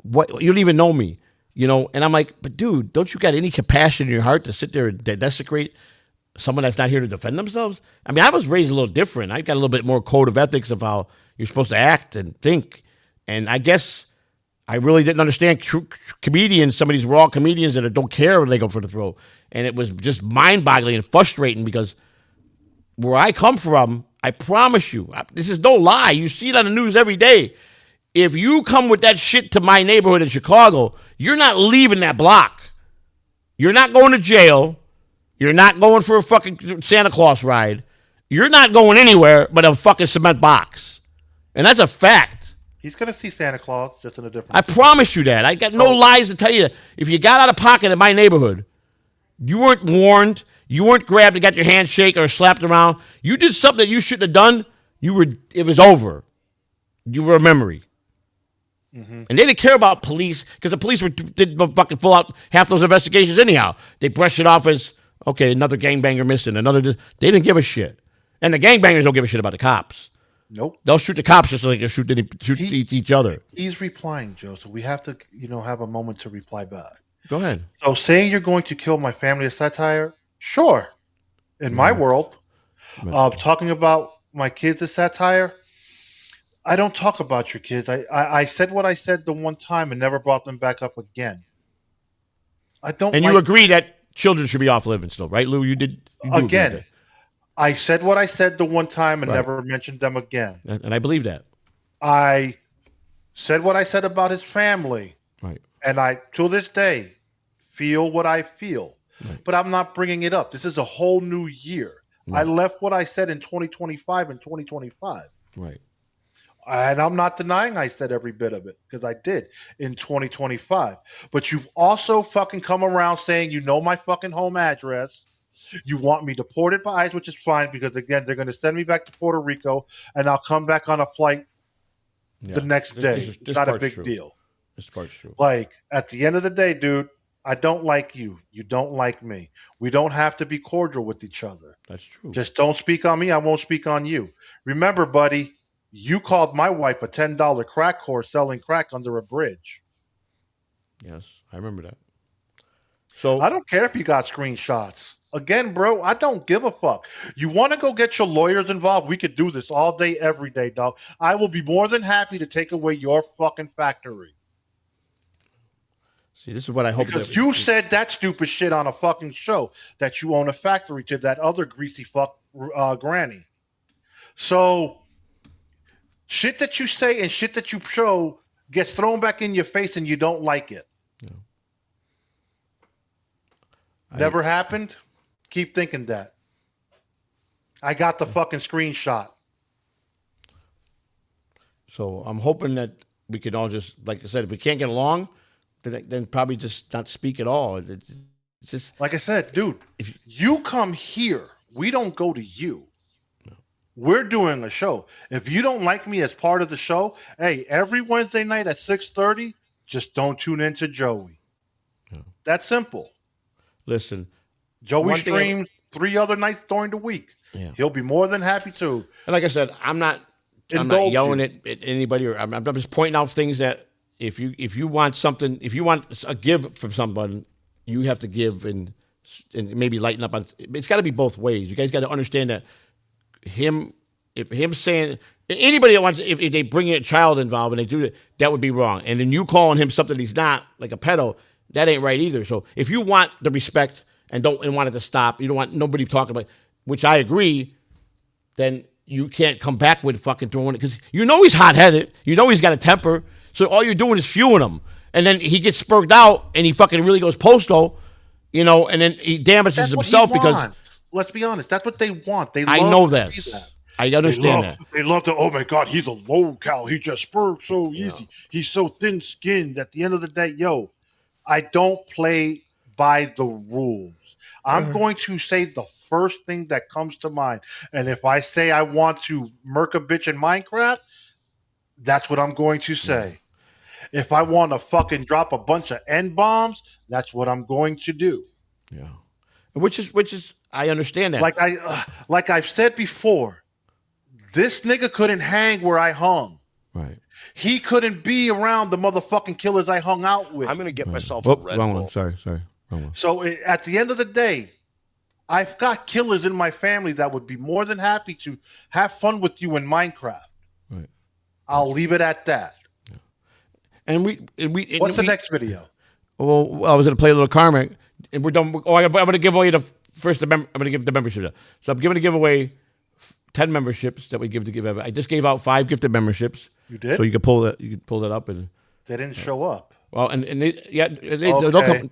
what you don't even know me?" And I'm like, "But dude, don't you got any compassion in your heart to sit there and desecrate someone that's not here to defend themselves?" I mean, I was raised a little different. I got a little bit more code of ethics of how you're supposed to act and think, and I guess I really didn't understand comedians. Some of these raw comedians that don't care when they go for the throat. And it was just mind-boggling and frustrating because where I come from, I promise you, this is no lie. You see it on the news every day. If you come with that shit to my neighborhood in Chicago, you're not leaving that block. You're not going to jail. You're not going for a fucking Santa Claus ride. You're not going anywhere but a fucking cement box. And that's a fact. He's gonna see Santa Claus just in a different. I promise you that. I got no lies to tell you. If you got out of pocket in my neighborhood, you weren't warned, you weren't grabbed and got your hand shaken or slapped around. You did something that you shouldn't have done. It was over. You were a memory. And they didn't care about police because the police didn't fucking fill out half those investigations anyhow. They brushed it off as, Okay, another gangbanger missing. They didn't give a shit. And the gangbangers don't give a shit about the cops. Nope. They'll shoot the cops just like they shoot each other. He's replying, Joe. So we have to, have a moment to reply back. Go ahead. So saying you're going to kill my family is satire? Sure. In my world. Talking about my kids is satire? I don't talk about your kids. I said what I said the one time and never brought them back up again. I don't. And you agree that children should be off living still, right, Lou? You do again. agree with I said what I said the one time and Right. never mentioned them again. that. And I believe that. I said what I said about his family, Right. and I, till this day, feel what I feel. Right. But I'm not bringing it up. This is a whole new year. I left what I said in 2025 and 2025. Right. And I'm not denying I said every bit of it because I did in 2025. But you've also fucking come around saying you know my fucking home address. You want me deported by ICE, which is fine because, again, they're going to send me back to Puerto Rico and I'll come back on a flight the next day. It's not a big deal. This part's true. Like, at the end of the day, dude, I don't like you. You don't like me. We don't have to be cordial with each other. That's true. Just don't speak on me. I won't speak on you. Remember, buddy, you called my wife a $10 crack whore selling crack under a bridge. Yes, I remember that. So I don't care if you got screenshots. Again, bro, I don't give a fuck. You want to go get your lawyers involved? We could do this all day, every day, dog. I will be more than happy to take away your fucking factory. see, this is what I hope. Because you said that stupid shit on a fucking show that you own a factory to that other greasy fuck granny. So shit that you say and shit that you show gets thrown back in your face and you don't like it. Never happened? Keep thinking that. I got the fucking screenshot. So I'm hoping that we could all just, like I said, if we can't get along, then probably just not speak at all. It's just Like I said, dude, if you come here, we don't go to you. We're doing a show. If you don't like me as part of the show, hey, every Wednesday night at 6:30, just don't tune into Joey. That's simple. listen. Joey One thing streams 3 other nights during the week. Yeah. He'll be more than happy to. And like I said, I'm not Indulge yelling you. at anybody, or I'm just pointing out things that if you want something, if you want a give from someone, you have to give and maybe lighten up on. It's got to be both ways. You guys got to understand that him saying anybody that wants, if they bring a child involved and they do that would be wrong. And then you calling him something he's not, like a pedo, that ain't right either. So if you want the respect and want it to stop, you don't want nobody talking about, which I agree, then you can't come back with fucking throwing it because he's hot-headed. He's got a temper. So all you're doing is fueling him. And then he gets spurred out and he fucking really goes postal, and then he damages That's what himself he because wants. Let's be honest. That's what they want. I know this. I understand that. They love to, oh my God, he's a low cal. He just spurred so easy. He's so thin skinned. At the end of the day, I don't play by the rules. I'm going to say the first thing that comes to mind. And if I say I want to murk a bitch in Minecraft, that's what I'm going to say. If I want to fucking drop a bunch of N-bombs, that's what I'm going to do. Yeah. Which is I understand that. Like I've said before, this nigga couldn't hang where I hung. Right. He couldn't be around the motherfucking killers I hung out with. I'm going to get myself a Red wrong Bull. one. Sorry. Wrong one. So at the end of the day, I've got killers in my family that would be more than happy to have fun with you in Minecraft. Right. I'll leave it at that. And What's the next video? Well, I was going to play a little karma, and we're done. Oh, I'm going to give away I'm going to give the membership. So I'm giving a giveaway 10 memberships that we give to give. I just gave out 5 gifted memberships. You did? So you can pull that. You can pull that up and. They didn't show up. Well, and they'll Okay.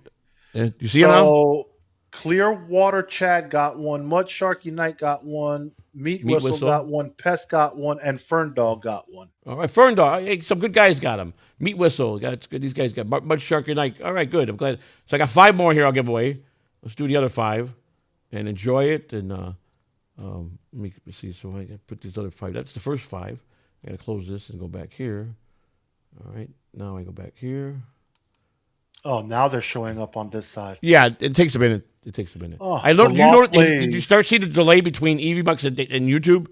come. You see it now? So Clearwater Chad got one, Mud Shark Unite got one, Meat Whistle got one, Pest got one, and Fern Dog got one. All right, Fern Dog. Hey, some good guys got them. Meat Whistle. That's good. These guys got Mud Shark Unite. All right, good. I'm glad. So I got 5 more here. I'll give away. Let's do the other 5 and enjoy it. And let me see. So I got to put these other 5. That's the first 5. I got to close this and go back here. All right. Now I go back here. Oh, now they're showing up on this side. Yeah, it takes a minute. It takes a minute. Oh, I learned. the You law know? Did plays. you start seeing the delay between EV Bucks and YouTube?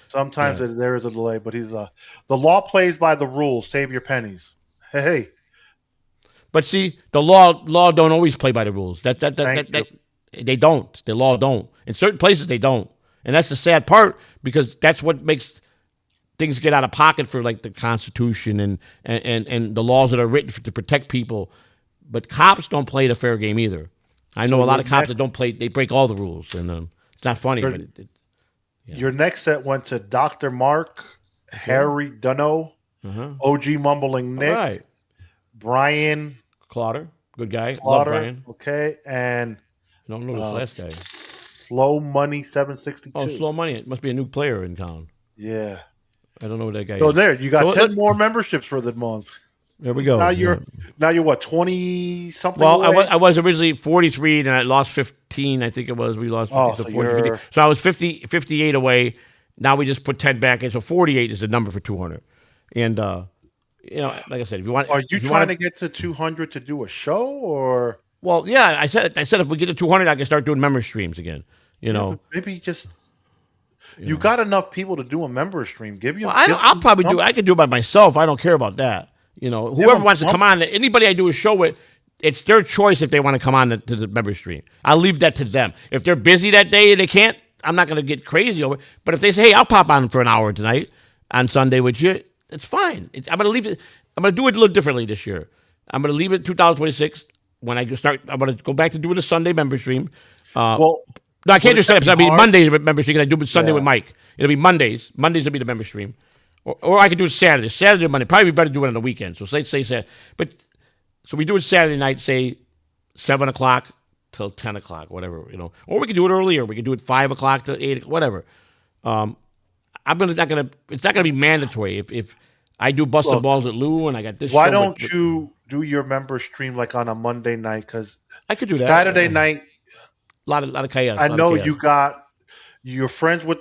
Sometimes there is a delay, but the law plays by the rules. Save your pennies. Hey, But see, the law don't always play by the rules. That they don't. The law don't. In certain places they don't, and that's the sad part because that's what makes things get out of pocket for like the Constitution and the laws that are written to protect people. But cops don't play the fair game either. I know a lot of cops that don't play. They break all the rules, and it's not funny. But your next set went to Dr. Mark, Harry Dunno, OG Mumbling Nick, all right, Brian Clotter, good guy. Love Slaughter, Brian. okay, and I don't know this last guy. Slow Money 762. Oh, Slow Money. It must be a new player in town. Yeah. I don't know what that guy So is. there, you got So 10 more memberships for the month. There we go. Now you're what, 20 something? Well, away? I was originally 43, then I lost 15. I think it was. We lost 50 Oh, to so 40, 50. So I was 58 away. Now we just put 10 back in. So 48 is the number for 200. And, like I said, if you want. Are you trying to get to 200 to do a show or? Well, yeah, I said if we get to 200, I can start doing member streams again. Maybe just. You got enough people to do a member stream. Well, I'll probably do it. I can do it by myself. I don't care about that. Whoever wants to come on, anybody I do a show with, it's their choice if they want to come on to the member stream. I'll leave that to them. If they're busy that day and they can't, I'm not going to get crazy over it. But if they say, hey, I'll pop on for an hour tonight on Sunday with you, it's fine. I'm going to leave it. I'm going to do it a little differently this year. I'm going to leave it 2026 when I start. I'm going to go back to doing a Sunday member stream. No, I can't do Sunday. I mean Monday member stream. I do it Sunday with Mike. It'll be Mondays. Mondays will be the member stream. Or I could do it Saturday. Saturday or Monday. Probably better do it on the weekend. So say Saturday. But so we do it Saturday night, say 7 o'clock till 10 o'clock, whatever, Or we could do it earlier. We could do it 5 o'clock to 8 o'clock, whatever. It's not gonna be mandatory. If I do Busted Balls at Lou and I got this. Why don't you do your member stream like on a Monday night? Because I could do that. Saturday night. A lot of chaos. I know you got your friends with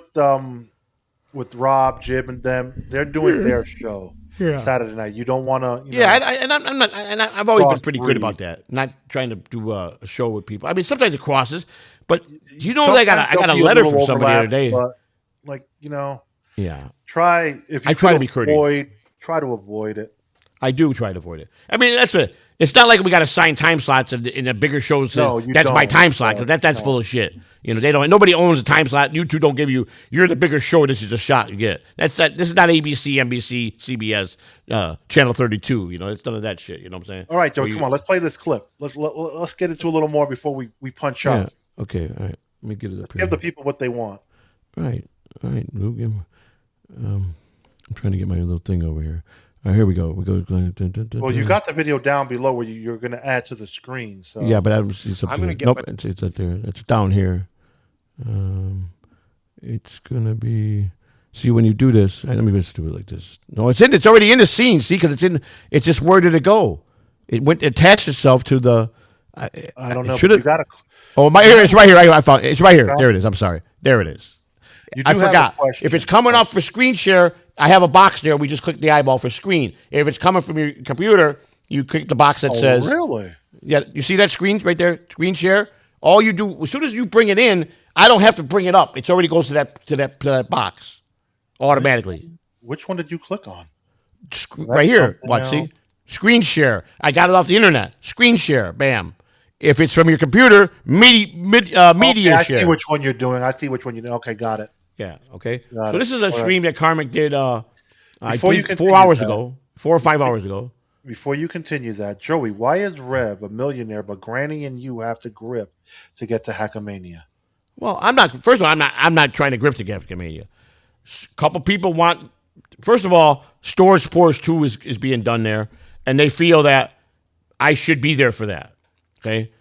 Rob, Jib, and them. They're doing their show Saturday night. You don't want to. I'm not. And I've always been pretty good about that. Not trying to do a show with people. I mean, sometimes it crosses, but I got a letter from somebody the other day. But try if you I try to be courteous. Try to avoid it. I do try to avoid it. I mean, that's it. It's not like we got assigned time slots in a bigger show. That's my time slot because that's full of shit. They don't. Nobody owns a time slot. You two don't give you. You're the bigger show. This is a shot you get. This is not ABC, NBC, CBS, Channel 32. It's none of that shit. You know what I'm saying? All right, Joe. Come on. Let's play this clip. Let's get into a little more before we punch out. Yeah. Okay. All right. Let me get it up here. Give the people what they want. All right. Lou, I'm trying to get my little thing over here. All right, here we go. Well, you got the video down below where you're going to add to the screen. So yeah, but I don't see something. I'm going to get. Nope, it's up there. It's down here. It's gonna be. See, when you do this, let me just do it like this. No, it's already in the scene. See, because it's just where did it go? It attached itself to the. I don't know. You got to. Oh, it's right here. I found it's right here. There it is. I'm sorry. There it is. I forgot. If it's coming up for screen share, I have a box there. We just click the eyeball for screen. If it's coming from your computer, you click the box that says. Really? Yeah. You see that screen right there? Screen share. All you do as soon as you bring it in, I don't have to bring it up. It already goes to that box automatically. Which one did you click on? Right here. Watch. See, screen share. I got it off the internet. Screen share. Bam. If it's from your computer, media I share. see which one you're doing. Okay, got it. Yeah. Okay. Got so it. this is a stream that Carmick did. I Before you think continue 4 hours that- ago, 4 or 5 hours ago. Before you continue that, Joey, why is Reb a millionaire, but Granny and you have to grip to get to Hackamania? Well, I'm not. First of all, I'm not trying to grip the Hackamania. A couple people want. First of all, Storage Pours 2 is being done there, and they feel that I should be there for that. Okay,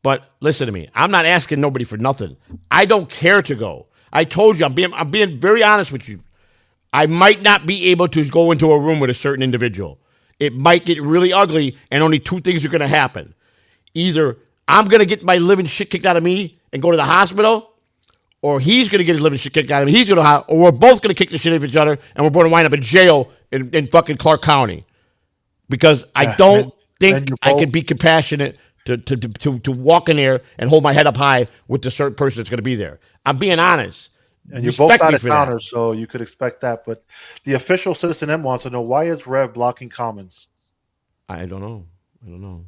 but listen to me. I'm not asking nobody for nothing. I don't care to go. I told you, I'm being very honest with you. I might not be able to go into a room with a certain individual. It might get really ugly, and only two things are going to happen. Either I'm going to get my living shit kicked out of me and go to the hospital, or he's going to get his living shit kicked out of him. He's going to, or we're both going to kick the shit out of each other, and we're going to wind up in jail in fucking Clark County. Because I don't think I can be compassionate to walk in there and hold my head up high with the certain person that's going to be there. I'm being honest. And you're both Respect out me of for that. towners, so you could expect that. But the official Citizen M wants to know, why is Rev blocking comments? I don't know.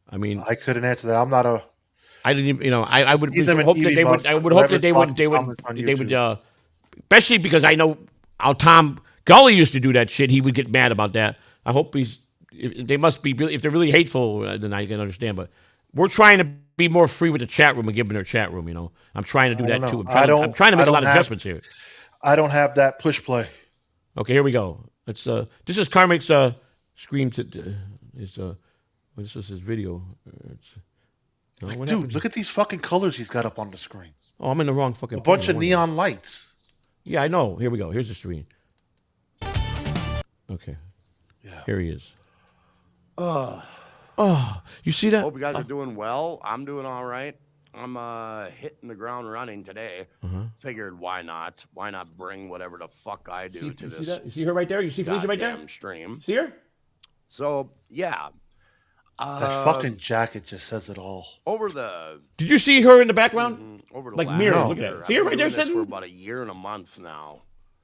I mean, I couldn't answer that. I'm not a. I didn't even, I would He's them an hope that Evie they would. Musk, I would hope that whoever's they would. blocking comments on They would. YouTube. Especially because I know how Tom Gully used to do that shit. He would get mad about that. I hope he's. If they must be really. If they're really hateful, then I can understand. But we're trying to be more free with the chat room and give them their chat room. I'm trying to do I that don't too. know. I'm trying to make a lot of have- adjustments here. I don't have that push play. Okay, here we go. Let's. This is Karmic's scream to. This is his video. What Dude, happened? look at these fucking colors he's got up on the screen. Oh, I'm in the wrong fucking. A bunch page. of neon lights. Yeah, I know. Here we go. Here's the screen. Okay. Yeah. Here he is. Oh, you see that? Hope you guys are doing well. I'm doing all right. I'm hitting the ground running today. Figured why not? Why not bring whatever the fuck I do to You see this that? You see her right there? You see Felicia right there? goddamn stream? See her? So yeah, That fucking jacket just says it all. over the Did you see her in the background? over the Like last mirror, year, look at that. I've See her been right there doing this sitting? for about a year and a month now.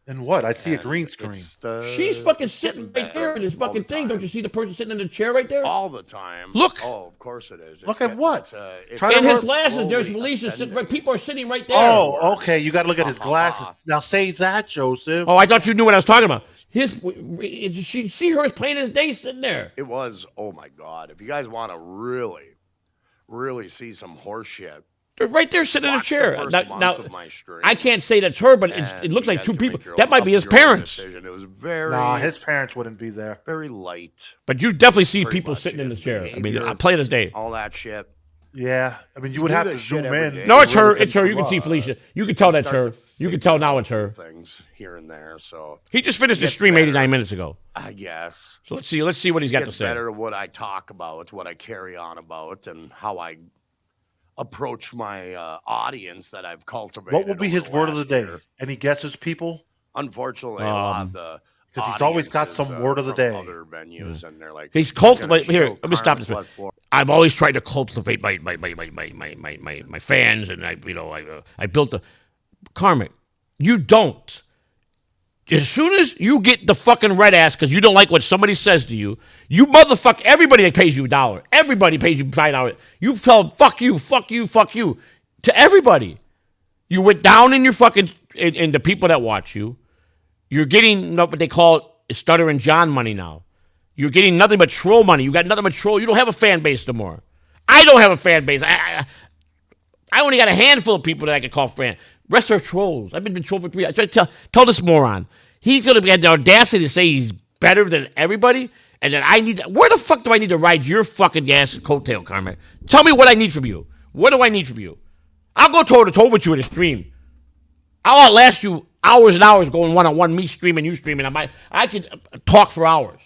And what? I see a And green screen. it's the- She's fucking it's sitting right bad there in this all fucking the thing. Don't time. you see the person sitting in the chair right there? All the time. Look. Oh, of course it is. Look at what? It's Try to In his look glasses, there's slowly Felicia sitting ascending. right. People are sitting right there. Oh, okay. You got to look at his glasses. Now say that, Joseph. Oh, I thought you knew what I was talking about. She see her as plain as day sitting there. It was, oh my God. If you guys want to really see some horse shit, They're right there sitting in a watch the chair. first Now, month of my stream. I can't say that's her, but it and looks you like guys two can people. make your That own- might be his your own parents. decision. It was very, Nah, his parents wouldn't be there. very light. But you definitely see Pretty people much, sitting in the yeah. chair. I mean, Behavior. I play this day. All that shit. Yeah. I mean, you would do have to this shit zoom every in. day. No, it's to her. really It's her. You pick can see them up. Felicia. You can tell that's Start her. to You can figure tell now out it's her. Things here and there. So He just finished the Gets stream better. 89 minutes ago. I guess So let's see what he's got to it's say. better what I talk about, what I carry on about, and how I approach my audience that I've cultivated. What will be over his the word of the last day? year. Any guesses, people? Unfortunately, a lot of the 'cause he's always got audiences, some word of the from day. Other venues, and they're like, He's "We're gonna cultivate. Here, show let me stop Karmic this. Blood Floor." I've always tried to cultivate my fans, and I built a Karmic. You don't. As soon as you get the fucking red ass because you don't like what somebody says to you, you motherfucker. Everybody pays you $1. Everybody pays you $5. You tell fuck you to everybody. You went down in your fucking in the people that watch you. You're getting what they call stuttering John money now. You're getting nothing but troll money. You got nothing but troll. You don't have a fan base no more. I don't have a fan base. I only got a handful of people that I can call fan. Rest are trolls. I've been trolled for 3 years. I try to tell this moron. He's going to have the audacity to say he's better than everybody, and that I need. Where the fuck do I need to ride your fucking ass coattail, Carmen? Tell me what I need from you. What do I need from you? I'll go toe to toe with you in a stream. I'll outlast you hours and hours going one-on-one, me streaming, you streaming. I could talk for hours.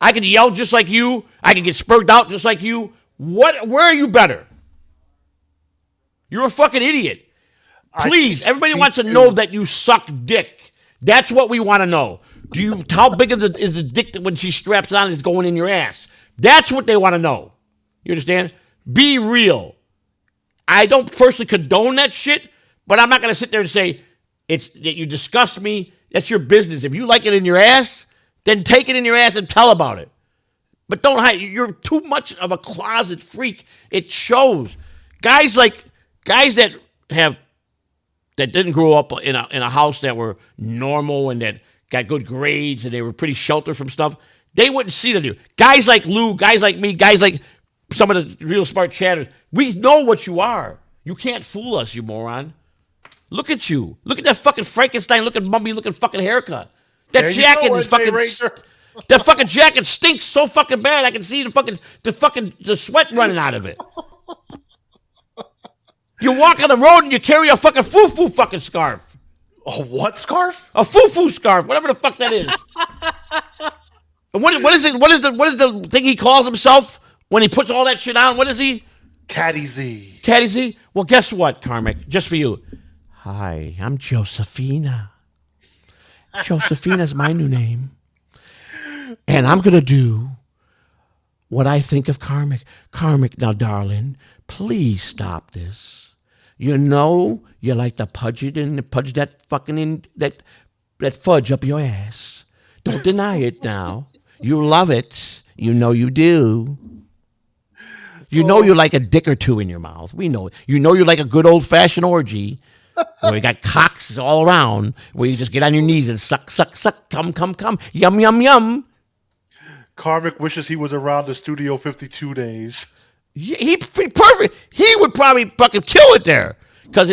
I could yell just like you. I could get spurred out just like you. Where are you better? You're a fucking idiot. Please, everybody wants to know that you suck dick. That's what we want to know. How big is the dick that when she straps on is going in your ass? That's what they want to know. You understand? Be real. I don't personally condone that shit, but I'm not going to sit there and say that you disgust me. That's your business. If you like it in your ass, then take it in your ass and tell about it. But don't hide. You're too much of a closet freak. It shows. Guys that didn't grow up in a house that were normal and that got good grades and they were pretty sheltered from stuff, they wouldn't see that. Guys like Lou, guys like me, guys like some of the real smart chatters, we know what you are. You can't fool us, you moron. Look at you. Look at that fucking Frankenstein-looking, mummy-looking fucking haircut. That There you jacket go, is NJ fucking... Razor. That fucking jacket stinks so fucking bad. I can see the sweat running out of it. You walk on the road and you carry a fucking foo-foo fucking scarf. A what scarf? A foo-foo scarf, whatever the fuck that is. And what is it? What is the thing he calls himself when he puts all that shit on? What is he? Caddy Z. Caddy Z? Well, guess what, Karmic? Just for you. Hi, I'm Josephina. Josephina's my new name. And I'm going to do what I think of Karmic. Karmic, now, darling, please stop this. You know you like to pudge that fucking that fudge up your ass. Don't deny it now. You love it. You know you do. You know you like a dick or two in your mouth. We know it. You know you like a good old-fashioned orgy where you got cocks all around, where you just get on your knees and suck, suck, suck, come, come, come, yum, yum, yum. Karmic wishes he was around the Studio 52 days. He perfect. He would probably fucking kill it there because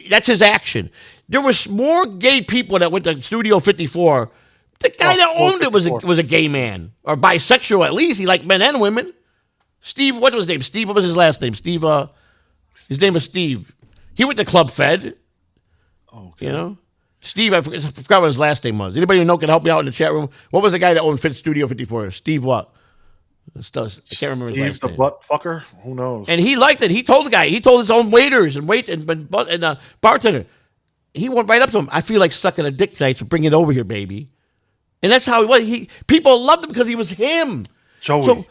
that's his action. There was more gay people that went to Studio 54. The guy that owned it was a gay man or bisexual at least. He liked men and women. Steve, what was his name? Steve, what was his last name? Steve. His name was Steve. He went to Club Fed. Okay. You know, Steve. I forgot what his last name was. Anybody who know can help me out in the chat room. What was the guy that owned Fit Studio 54? Steve what? I can't remember his last name. Steve the butt fucker? Who knows? And he liked it. He told the guy. He told his own waiters and bartender. He went right up to him. I feel like sucking a dick tonight, so bring it over here, baby. And that's how he was. People loved him because he was him. Joey, so,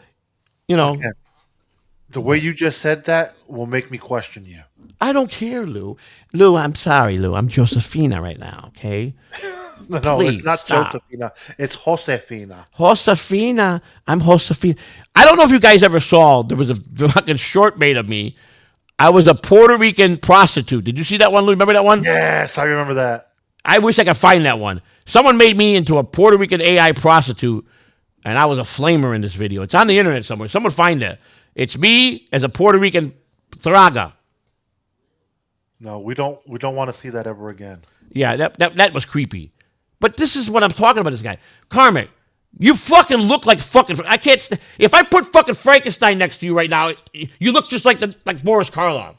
you know. Again, the way you just said that will make me question you. I don't care, Lou. Lou, I'm sorry, Lou. I'm Josephina right now, okay? No, Please, it's not stop. Josephina. It's Josefina. Josefina. I'm Josefina. I don't know if you guys ever saw, there was a fucking short made of me. I was a Puerto Rican prostitute. Did you see that one, Lou? Remember that one? Yes, I remember that. I wish I could find that one. Someone made me into a Puerto Rican AI prostitute, and I was a flamer in this video. It's on the internet somewhere. Someone find it. It's me as a Puerto Rican thraga. No, we don't want to see that ever again. Yeah, that was creepy. But this is what I'm talking about, this guy. Karmic, you fucking look like fucking... I can't... If I put fucking Frankenstein next to you right now, you look just like Boris Karloff.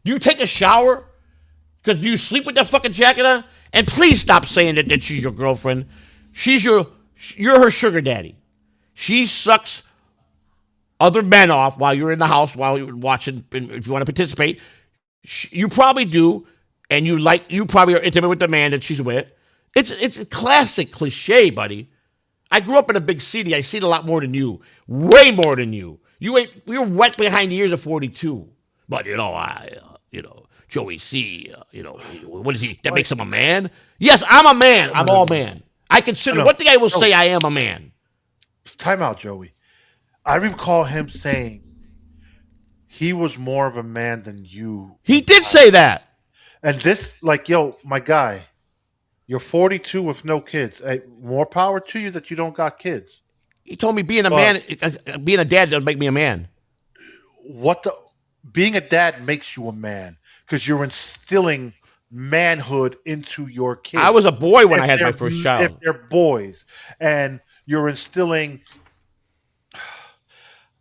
Do you take a shower? Because do you sleep with that fucking jacket on? And please stop saying that she's your girlfriend. You're her sugar daddy. She sucks other men off while you're in the house, while you're watching, if you want to participate. You probably do, and you probably are intimate with the man that she's with. It's a classic cliche, buddy. I grew up in a big city. I seen a lot more than you. Way more than you. You're wet behind the ears of 42. But, Joey C, what is he? That makes him a man? Yes, I'm a man. I'm all man. I consider, one thing I will say, I am a man. Time out, Joey. I recall him saying he was more of a man than you. He did say that. And this, my guy, you're 42 with no kids. Hey, more power to you that you don't got kids. He told me being a man, being a dad doesn't make me a man. Being a dad makes you a man because you're instilling manhood into your kids. I was a boy when I had my first child. If they're boys, and you're instilling,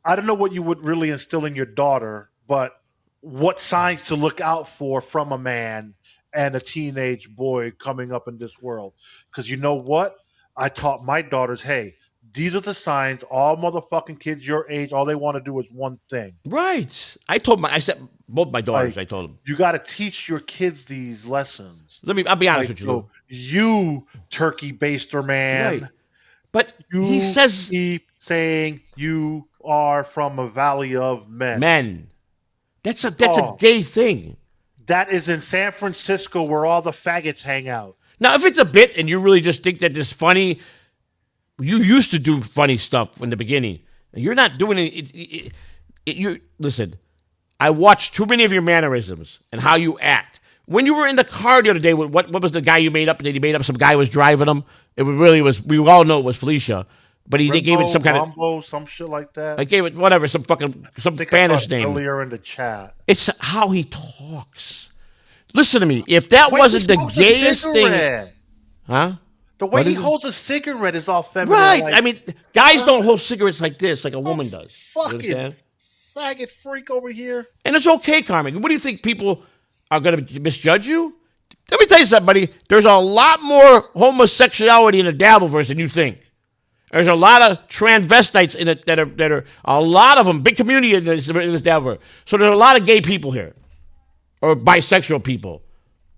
I don't know what you would really instill in your daughter, but what signs to look out for from a man and a teenage boy coming up in this world. Because you know what? I taught my daughters, hey, these are the signs. All motherfucking kids your age, all they want to do is one thing. Right. I said both my daughters, I told them. You got to teach your kids these lessons. I'll be honest with you. So you turkey baster man. Right. But he says, keep saying you are from a valley of men. Men. That's a gay thing. That is in San Francisco where all the faggots hang out. Now, if it's a bit and you really just think that it's funny, you used to do funny stuff in the beginning. You're not doing it. Listen, I watched too many of your mannerisms and how you act. When you were in the car the other day, what was the guy you made up? Did he made up some guy was driving him? We all know it was Felicia. But they gave it some kind of some shit like that. I gave it whatever, some Spanish name. Earlier in the chat. It's how he talks. Listen to me. If that wasn't the gayest thing, huh? The way he holds a cigarette is all feminine. Right. I mean, guys don't hold cigarettes like this, like a woman does. Fucking faggot freak over here. And it's okay, Carmen. What do you think? People are going to misjudge you? Let me tell you something, buddy. There's a lot more homosexuality in the Dabbleverse than you think. There's a lot of transvestites in it that are a lot of them, big community in this Dabbleverse. So there's a lot of gay people here, or bisexual people.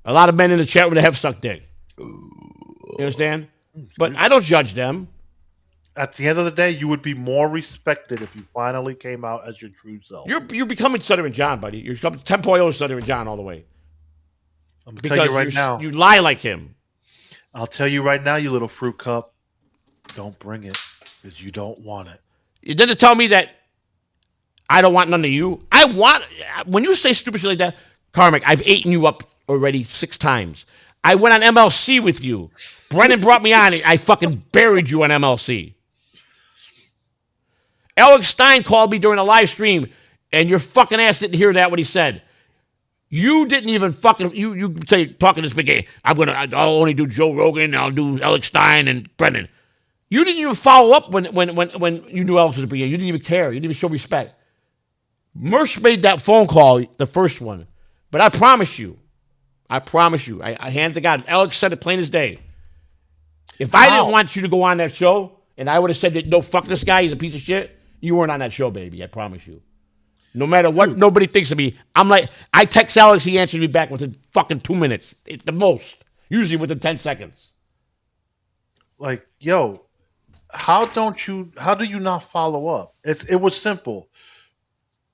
A lot of men in the chat room that have sucked dick. You understand? But I don't judge them. At the end of the day, you would be more respected if you finally came out as your true self. You're becoming Stuttering John, buddy. You're becoming 10.0 Stuttering John all the way. I'm gonna Because tell you right now. you lie like him. I'll tell you right now, you little fruit cup. Don't bring it because you don't want it. You didn't tell me that I don't want none of you. When you say stupid shit like that, Karmic, I've eaten you up already 6 times. I went on MLC with you. Brennan brought me on. I fucking buried you on MLC. Alex Stein called me during a live stream, and your fucking ass didn't hear that what he said. You didn't even fucking you say talking this big game. I'll only do Joe Rogan. I'll do Alex Stein and Brennan. You didn't even follow up when you knew Alex was beginning. You didn't even care. You didn't even show respect. Mersh made that phone call, the first one, but I promise you, I hand to God. Alex said it plain as day. If I didn't want you to go on that show, and I would have said that no, fuck this guy, he's a piece of shit, you weren't on that show, baby. I promise you. No matter what nobody thinks of me, I'm like, I text Alex, he answers me back within fucking 2 minutes, the most. Usually within 10 seconds. Like, yo, how do you not follow up? It was simple.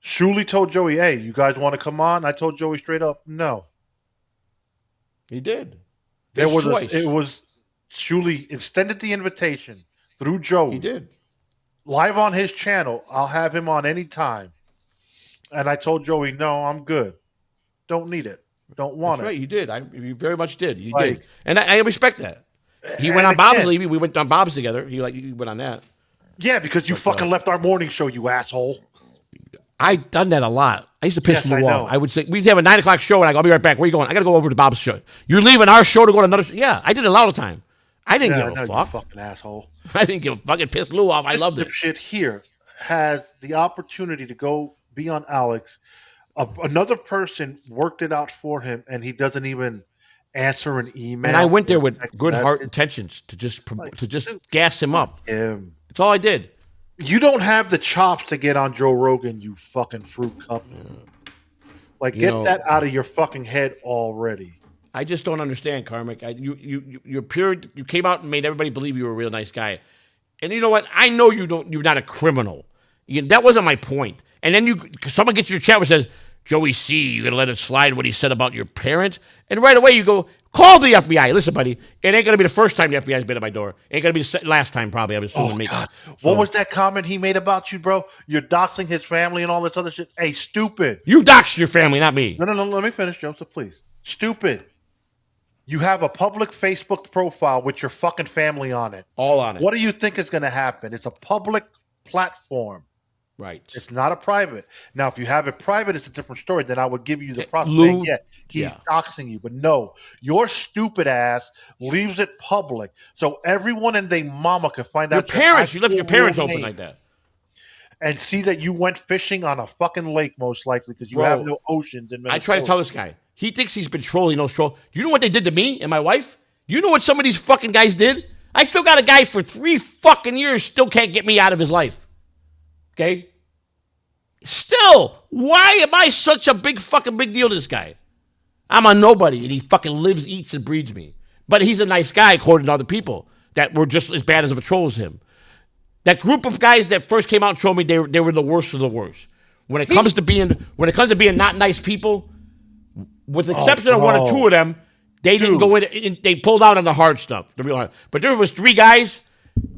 Shuli told Joey, hey, you guys want to come on? I told Joey straight up, no. He did. It was Shuli extended the invitation through Joey. He did. Live on his channel. I'll have him on any time. And I told Joey, no, I'm good. Don't need it. Don't want That's it. right, you did. You very much did. You Like- did. And I respect that. He went on Bob's Levy. We went on Bob's together. You went on that. Yeah, because you fucking left our morning show, you asshole. I done that a lot. I used to piss Yes, I Lou know. off. I would say, we'd have a 9 o'clock show, and I go, I'll be right back. Where you going? I got to go over to Bob's show. You're leaving our show to go to another show? Yeah, I did it a lot of the time. I didn't Yeah, give no, a you fuck. fucking asshole. I didn't give a fucking piss Lou off. I loved it. This shit here has the opportunity to go be on Alex. Another person worked it out for him, and he doesn't even answer an email. And I went there with Text good heart message. intentions to just Like, gas him up. That's all I did. You don't have the chops to get on Joe Rogan, you fucking fruit cup. Like, You get know- that out of your fucking head already. I just don't understand, Karmic. You're pure. You came out and made everybody believe you were a real nice guy. And you know what? I know you don't. You're not a criminal. That wasn't my point. And then someone gets your chat and says, Joey C, you're gonna let it slide what he said about your parent, and right away you go call the FBI. Listen, buddy, it ain't gonna be the first time the FBI's been at my door. It ain't gonna be the last time, probably. I'm assuming. Oh, maybe. God. What was that comment he made about you, bro? You're doxing his family and all this other shit. Hey, stupid. You doxed your family, not me. No. Let me finish, Joseph, please. Stupid. You have a public Facebook profile with your fucking family on it. All on it. What do you think is going to happen? It's a public platform. Right. It's not a private. Now, if you have it private, it's a different story. Then I would give you the process. Lou- saying, yeah, he's yeah. doxing you. But no, your stupid ass leaves it public. So everyone and their mama can find Your out parents. You left your actual parents real open name like that. and see that you went fishing on a fucking lake, most likely, because you Bro, have no oceans in Minnesota. I try to tell this guy. He thinks he's been trolling. No troll. Do you know what they did to me and my wife? Do you know what some of these fucking guys did? I still got a guy for 3 fucking years still can't get me out of his life. Okay? Still, why am I such a big deal to this guy? I'm a nobody, and he fucking lives, eats, and breathes me. But he's a nice guy, according to other people that were just as bad as a troll as him. That group of guys that first came out and told me they were the worst of the worst. When it comes to being not nice people, with the exception of one or two of them, they didn't go in. They pulled out on the hard stuff, the real hard. But there was 3 guys.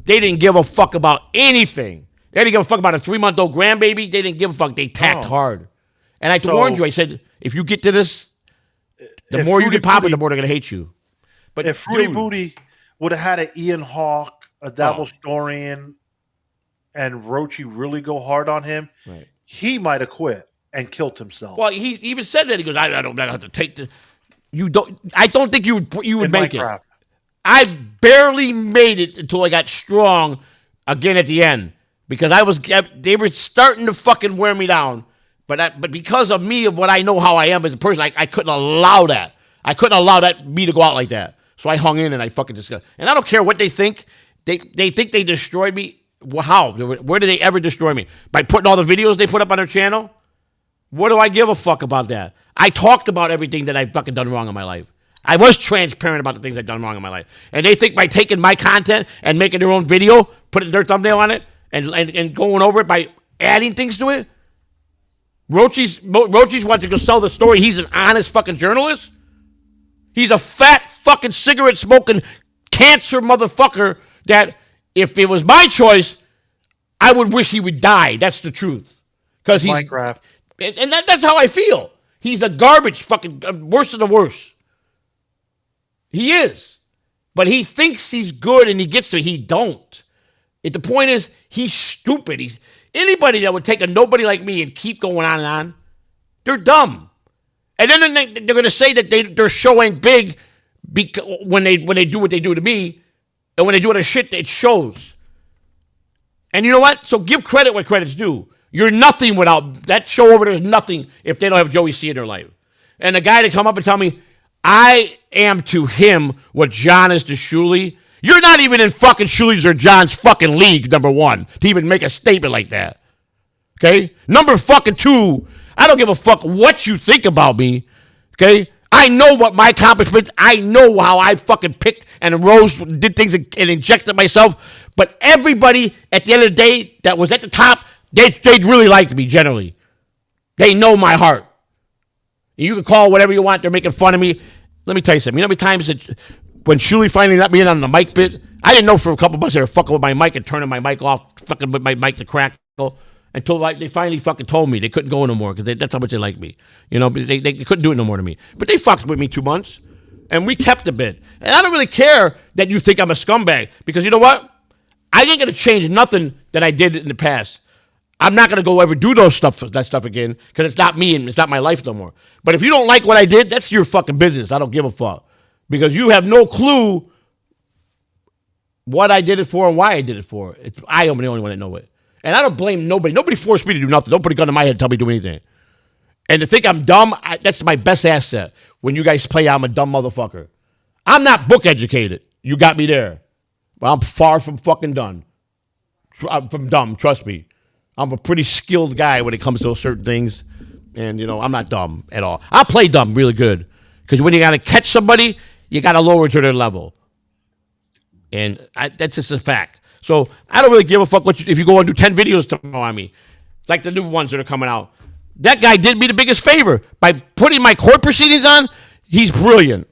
They didn't give a fuck about anything. They didn't give a fuck about a 3-month-old grandbaby. They didn't give a fuck. They tacked hard. And I warned you. I said, if you get to this, the more you get popping, the more they're gonna hate you. But If Fruity dude, Booty would have had an Ian Hawk, a Dabble Storian, and Rochi really go hard on him, right. he might have quit and killed himself. Well, he even said that. He goes, I don't have to take the. You don't. I don't think you would in make Minecraft. it. I barely made it until I got strong again at the end because they were starting to fucking wear me down. But because of me, of what I know how I am as a person, I couldn't allow that. I couldn't allow me to go out like that. So I hung in and I fucking discussed. And I don't care what they think. They think they destroyed me. Well, how? Where did they ever destroy me? By putting all the videos they put up on their channel? What do I give a fuck about that? I talked about everything that I've fucking done wrong in my life. I was transparent about the things I've done wrong in my life. And they think by taking my content and making their own video, putting their thumbnail on it, and going over it by adding things to it, Roachie's wants to go sell the story. He's an honest fucking journalist. He's a fat fucking cigarette smoking cancer motherfucker that if it was my choice, I would wish he would die. That's the truth. Because he's Minecraft. And that's how I feel. He's a garbage fucking worse than the worst. He is. But he thinks he's good and he gets to it. He don't. The point is, he's stupid. Anybody that would take a nobody like me and keep going on and on, they're dumb. And then they're going to say that their show ain't big when they do what they do to me, and when they do other shit, it shows. And you know what? So give credit where credit's due. You're nothing without that show over there is nothing if they don't have Joey C in their life. And the guy to come up and tell me, I am to him what John is to Shuli. You're not even in fucking Shuli's or John's fucking league, number one, to even make a statement like that. Okay? Number fucking two, I don't give a fuck what you think about me. Okay? I know what my accomplishments, I know how I fucking picked and rose, did things and injected myself. But everybody at the end of the day that was at the top, they really liked me generally. They know my heart. You can call whatever you want. They're making fun of me. Let me tell you something. You know how many times that when Shuli finally let me in on the mic bit, I didn't know for a couple months they were fucking with my mic and turning my mic off, fucking with my mic to crackle, until they finally fucking told me they couldn't go no more because that's how much they like me. You know, they couldn't do it no more to me. But they fucked with me 2 months, and we kept the bit. And I don't really care that you think I'm a scumbag because you know what? I ain't gonna change nothing that I did in the past. I'm not gonna go ever do that stuff again because it's not me and it's not my life no more. But if you don't like what I did, that's your fucking business. I don't give a fuck because you have no clue what I did it for and why I did it for. I am the only one that know it, and I don't blame nobody. Nobody forced me to do nothing. Don't put a gun to my head and tell me to do anything. And to think I'm dumb, that's my best asset. When you guys play, I'm a dumb motherfucker. I'm not book educated. You got me there. But I'm far from fucking done. I'm from dumb, trust me. I'm a pretty skilled guy when it comes to those certain things. And, you know, I'm not dumb at all. I play dumb really good. Because when you got to catch somebody, you got to lower to their level. And that's just a fact. So I don't really give a fuck if you go and do 10 videos tomorrow on me. Like the new ones that are coming out. That guy did me the biggest favor. By putting my court proceedings on, he's brilliant.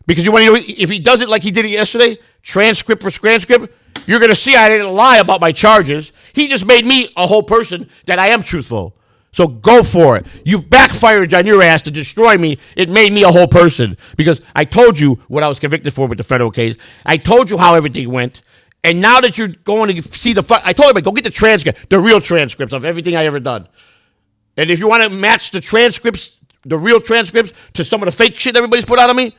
Because you want to know, if he does it like he did it yesterday, transcript for transcript, you're going to see I didn't lie about my charges. He just made me a whole person that I am truthful. So go for it. You backfired on your ass to destroy me. It made me a whole person. Because I told you what I was convicted for with the federal case. I told you how everything went. And now that you're going to see I told him, go get the transcript, the real transcripts of everything I ever done. And if you want to match the transcripts, the real transcripts, to some of the fake shit everybody's put out of me,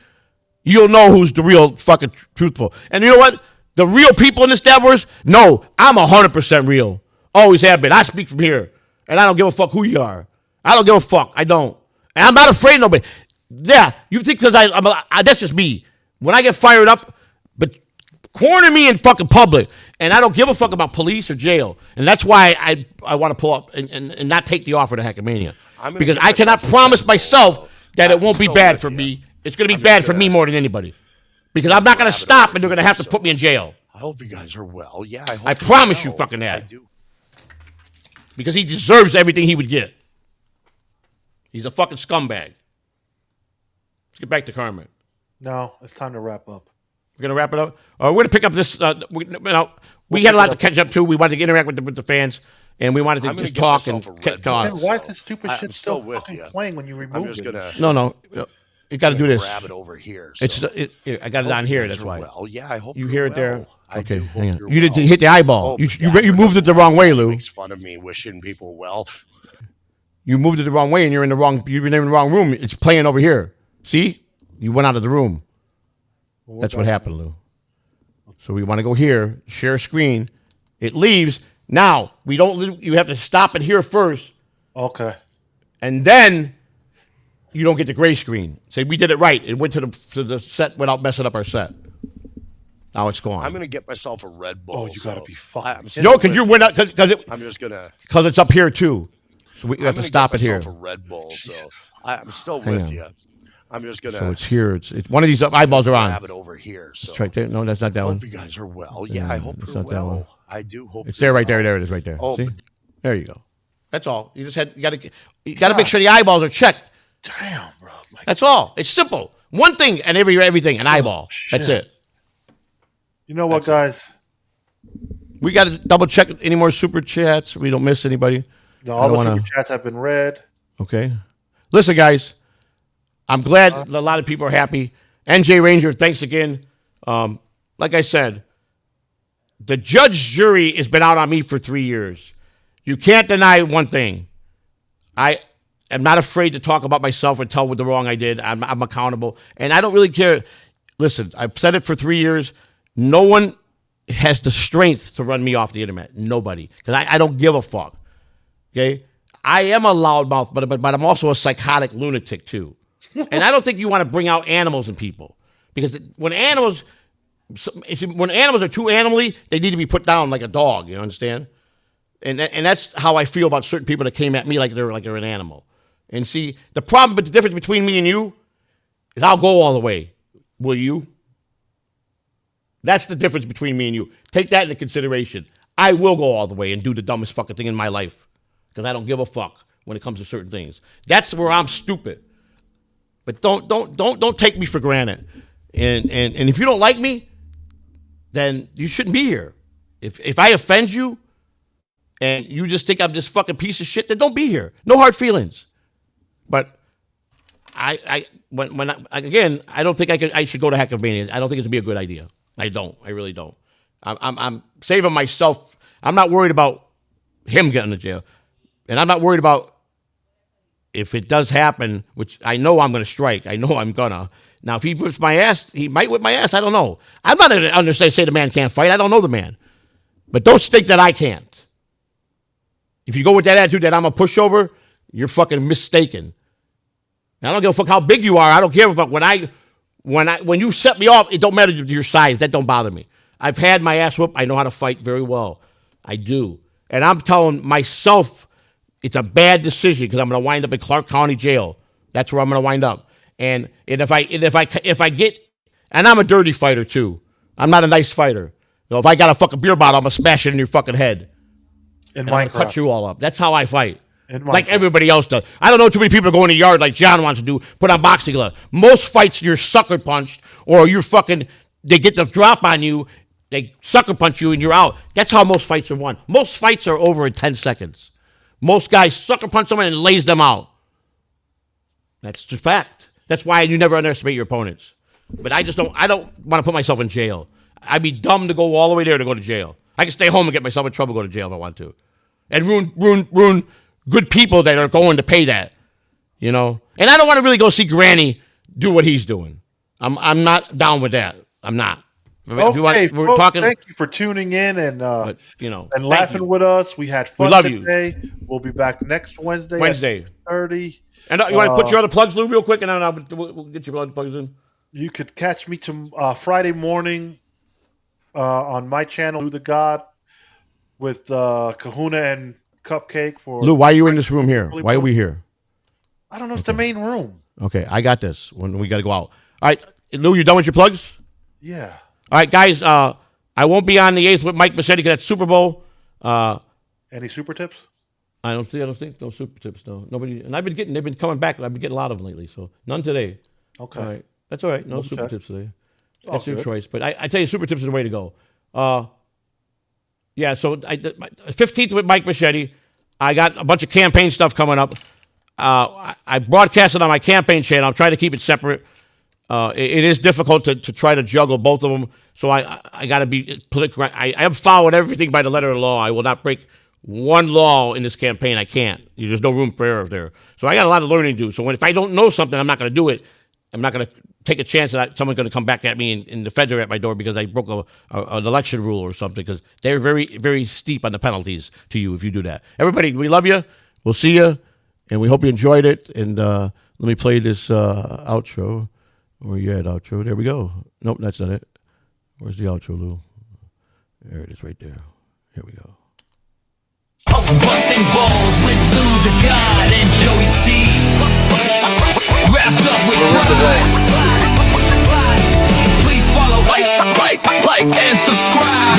you'll know who's the real fucking truthful. And you know what? The real people in this Davros, no, I'm 100% real. Always have been. I speak from here. And I don't give a fuck who you are. I don't give a fuck. I don't. And I'm not afraid of nobody. Yeah, you think because that's just me. When I get fired up, but corner me in fucking public, and I don't give a fuck about police or jail. And that's why I want to pull up and not take the offer to Hackamania. Because I cannot promise myself that it won't be bad for me. It's going to be bad for me more than anybody. Because I'm not going to stop, and they're going to have to put me in jail. I hope you guys are well. Yeah, I promise you fucking that. I do. Because he deserves everything he would get. He's a fucking scumbag. Let's get back to Carmen. No, it's time to wrap up. We're going to wrap it up? We're going to pick up this. We had a lot to catch up to. We wanted to interact with the fans, and we wanted to just talk and get Then on. why is this stupid shit I'm still still with fucking you. playing when you remove I'm just it? gonna No. You got to do this. grab it over here. I got it on here. That's why. Well, yeah, I hope You you're hear it there? well. I Okay, do hope hang on. you're You didn't well. hit the eyeball. Hope You Gavin moved it the doesn't wrong way, Lou. Makes fun of me wishing people well. You moved it the wrong way, and you're in the wrong room. It's playing over here. See? You went out of the room. That's what happened, Lou. So we want to go here, share screen. It leaves. Now, you have to stop it here first, Okay. and then you don't get the gray screen. Say, we did it right. It went to the set without messing up our set. Now it's gone. I'm gonna get myself a Red Bull. Oh, you gotta be fucking I'm kidding. still No, because with you you. went out, because I'm just gonna. it's up here too. So we I'm have to gonna stop get it here. myself a Red Bull. So I'm still Hang with on. you. I'm just gonna. So it's here. It's one of these eyeballs are on. Grab it over here. So It's right there. No, that's not that I one. hope you guys are well. Yeah, I hope it's you're not that one. well. I do hope It's you're there, right well. there. There it is, right there. Oh, See? but- There you go. That's all. You got to make sure the eyeballs are checked. Damn, bro. Like, That's all. It's simple. One thing and everything, an eyeball. That's shit. it. you know what, guys? We got to double check any more super chats. We don't miss anybody. No, I all don't the wanna- super chats have been read. Okay. Listen, guys, I'm glad a lot of people are happy. NJ Ranger, thanks again. Like I said, the judge jury has been out on me for 3 years. You can't deny one thing. I am not afraid to talk about myself and tell what the wrong I did. I'm accountable. And I don't really care. Listen, I've said it for 3 years. No one has the strength to run me off the internet. Nobody. Because I don't give a fuck. Okay? I am a loudmouth, but I'm also a psychotic lunatic too. And I don't think you want to bring out animals in people. Because when animals are too animally, they need to be put down like a dog, you understand? And that's how I feel about certain people that came at me like they're an animal. And see, the problem, but the difference between me and you is I'll go all the way. Will you? That's the difference between me and you. Take that into consideration. I will go all the way and do the dumbest fucking thing in my life because I don't give a fuck when it comes to certain things. That's where I'm stupid. But don't take me for granted. And if you don't like me, then you shouldn't be here. If I offend you and you just think I'm this fucking piece of shit, then don't be here. No hard feelings. But I don't think I should go to Hackmania. I don't think it would be a good idea. I don't. I really don't. I'm saving myself. I'm not worried about him getting to jail, and I'm not worried about if it does happen, which I know I'm going to strike. I know I'm gonna. Now, if he whips my ass, he might whip my ass. I don't know. I'm not going to understand. Say the man can't fight. I don't know the man, but don't think that I can't. If you go with that attitude that I'm a pushover, you're fucking mistaken. And I don't give a fuck how big you are. I don't care about when you set me off. It don't matter your size. That don't bother me. I've had my ass whooped. I know how to fight very well. I do, and I'm telling myself it's a bad decision because I'm going to wind up in Clark County Jail. That's where I'm going to wind up. And if I get, and I'm a dirty fighter too. I'm not a nice fighter. You know, if I got a fucking beer bottle, I'm gonna smash it in your fucking head. And I'm gonna cut you all up. That's how I fight. Like Minecraft. everybody else does. I don't know too many people that go in the yard like John wants to do, put on boxing gloves. Most fights you're sucker punched or you're fucking, they get the drop on you, they sucker punch you and you're out. That's how most fights are won. Most fights are over in 10 seconds. Most guys sucker punch someone and lays them out. That's just fact. That's why you never underestimate your opponents. But I don't want to put myself in jail. I'd be dumb to go all the way there to go to jail. I can stay home and get myself in trouble, go to jail if I want to. And ruin good people that are going to pay that. You know? And I don't want to really go see Granny do what he's doing. I'm not down with that. I'm not. Okay, If you want, we're folks, talking, thank you for tuning in and but, you know, and thank laughing you. with us. We had fun love you. today. We'll be back next Wednesday. Wednesday. 30. And you want to put your other plugs, Lou, real quick, and then we'll get your other plugs in. You could catch me to Friday morning on my channel, Lou the God, with Kahuna and Cupcake for. Lou, why are you in this room here? Why are we here? I don't know. It's the main room. Okay, I got this. When we got to go out. All right, Lou, you done with your plugs? Yeah. All right, guys. I won't be on the 8th with Mike Massetti because that's Super Bowl. Any super tips? I don't think no super tips. No, nobody. And they've been coming back. And I've been getting a lot of them lately. So none today. Okay. All right, that's all right. No super check. tips today. all That's your good. choice. But I tell you, super tips is the way to go. Yeah. So 15th with Mike Massetti. I got a bunch of campaign stuff coming up. I broadcast it on my campaign channel. I'm trying to keep it separate. It is difficult to try to juggle both of them. So I got to be political. I am following everything by the letter of the law. I will not break one law in this campaign. I can't. There's no room for error there. So I got a lot of learning to do. So if I don't know something, I'm not going to do it. I'm not going to take a chance that someone's going to come back at me and the feds are at my door because I broke an election rule or something, because they're very, very steep on the penalties to you if you do that. Everybody, we love you. We'll see you, and we hope you enjoyed it. And let me play this outro. Where you at, outro? There we go. Nope, that's not it. Where's the outro, Lou? There it is right there. Here we go. Busting balls with Lou the God and Joey C. Wrapped up with and subscribe.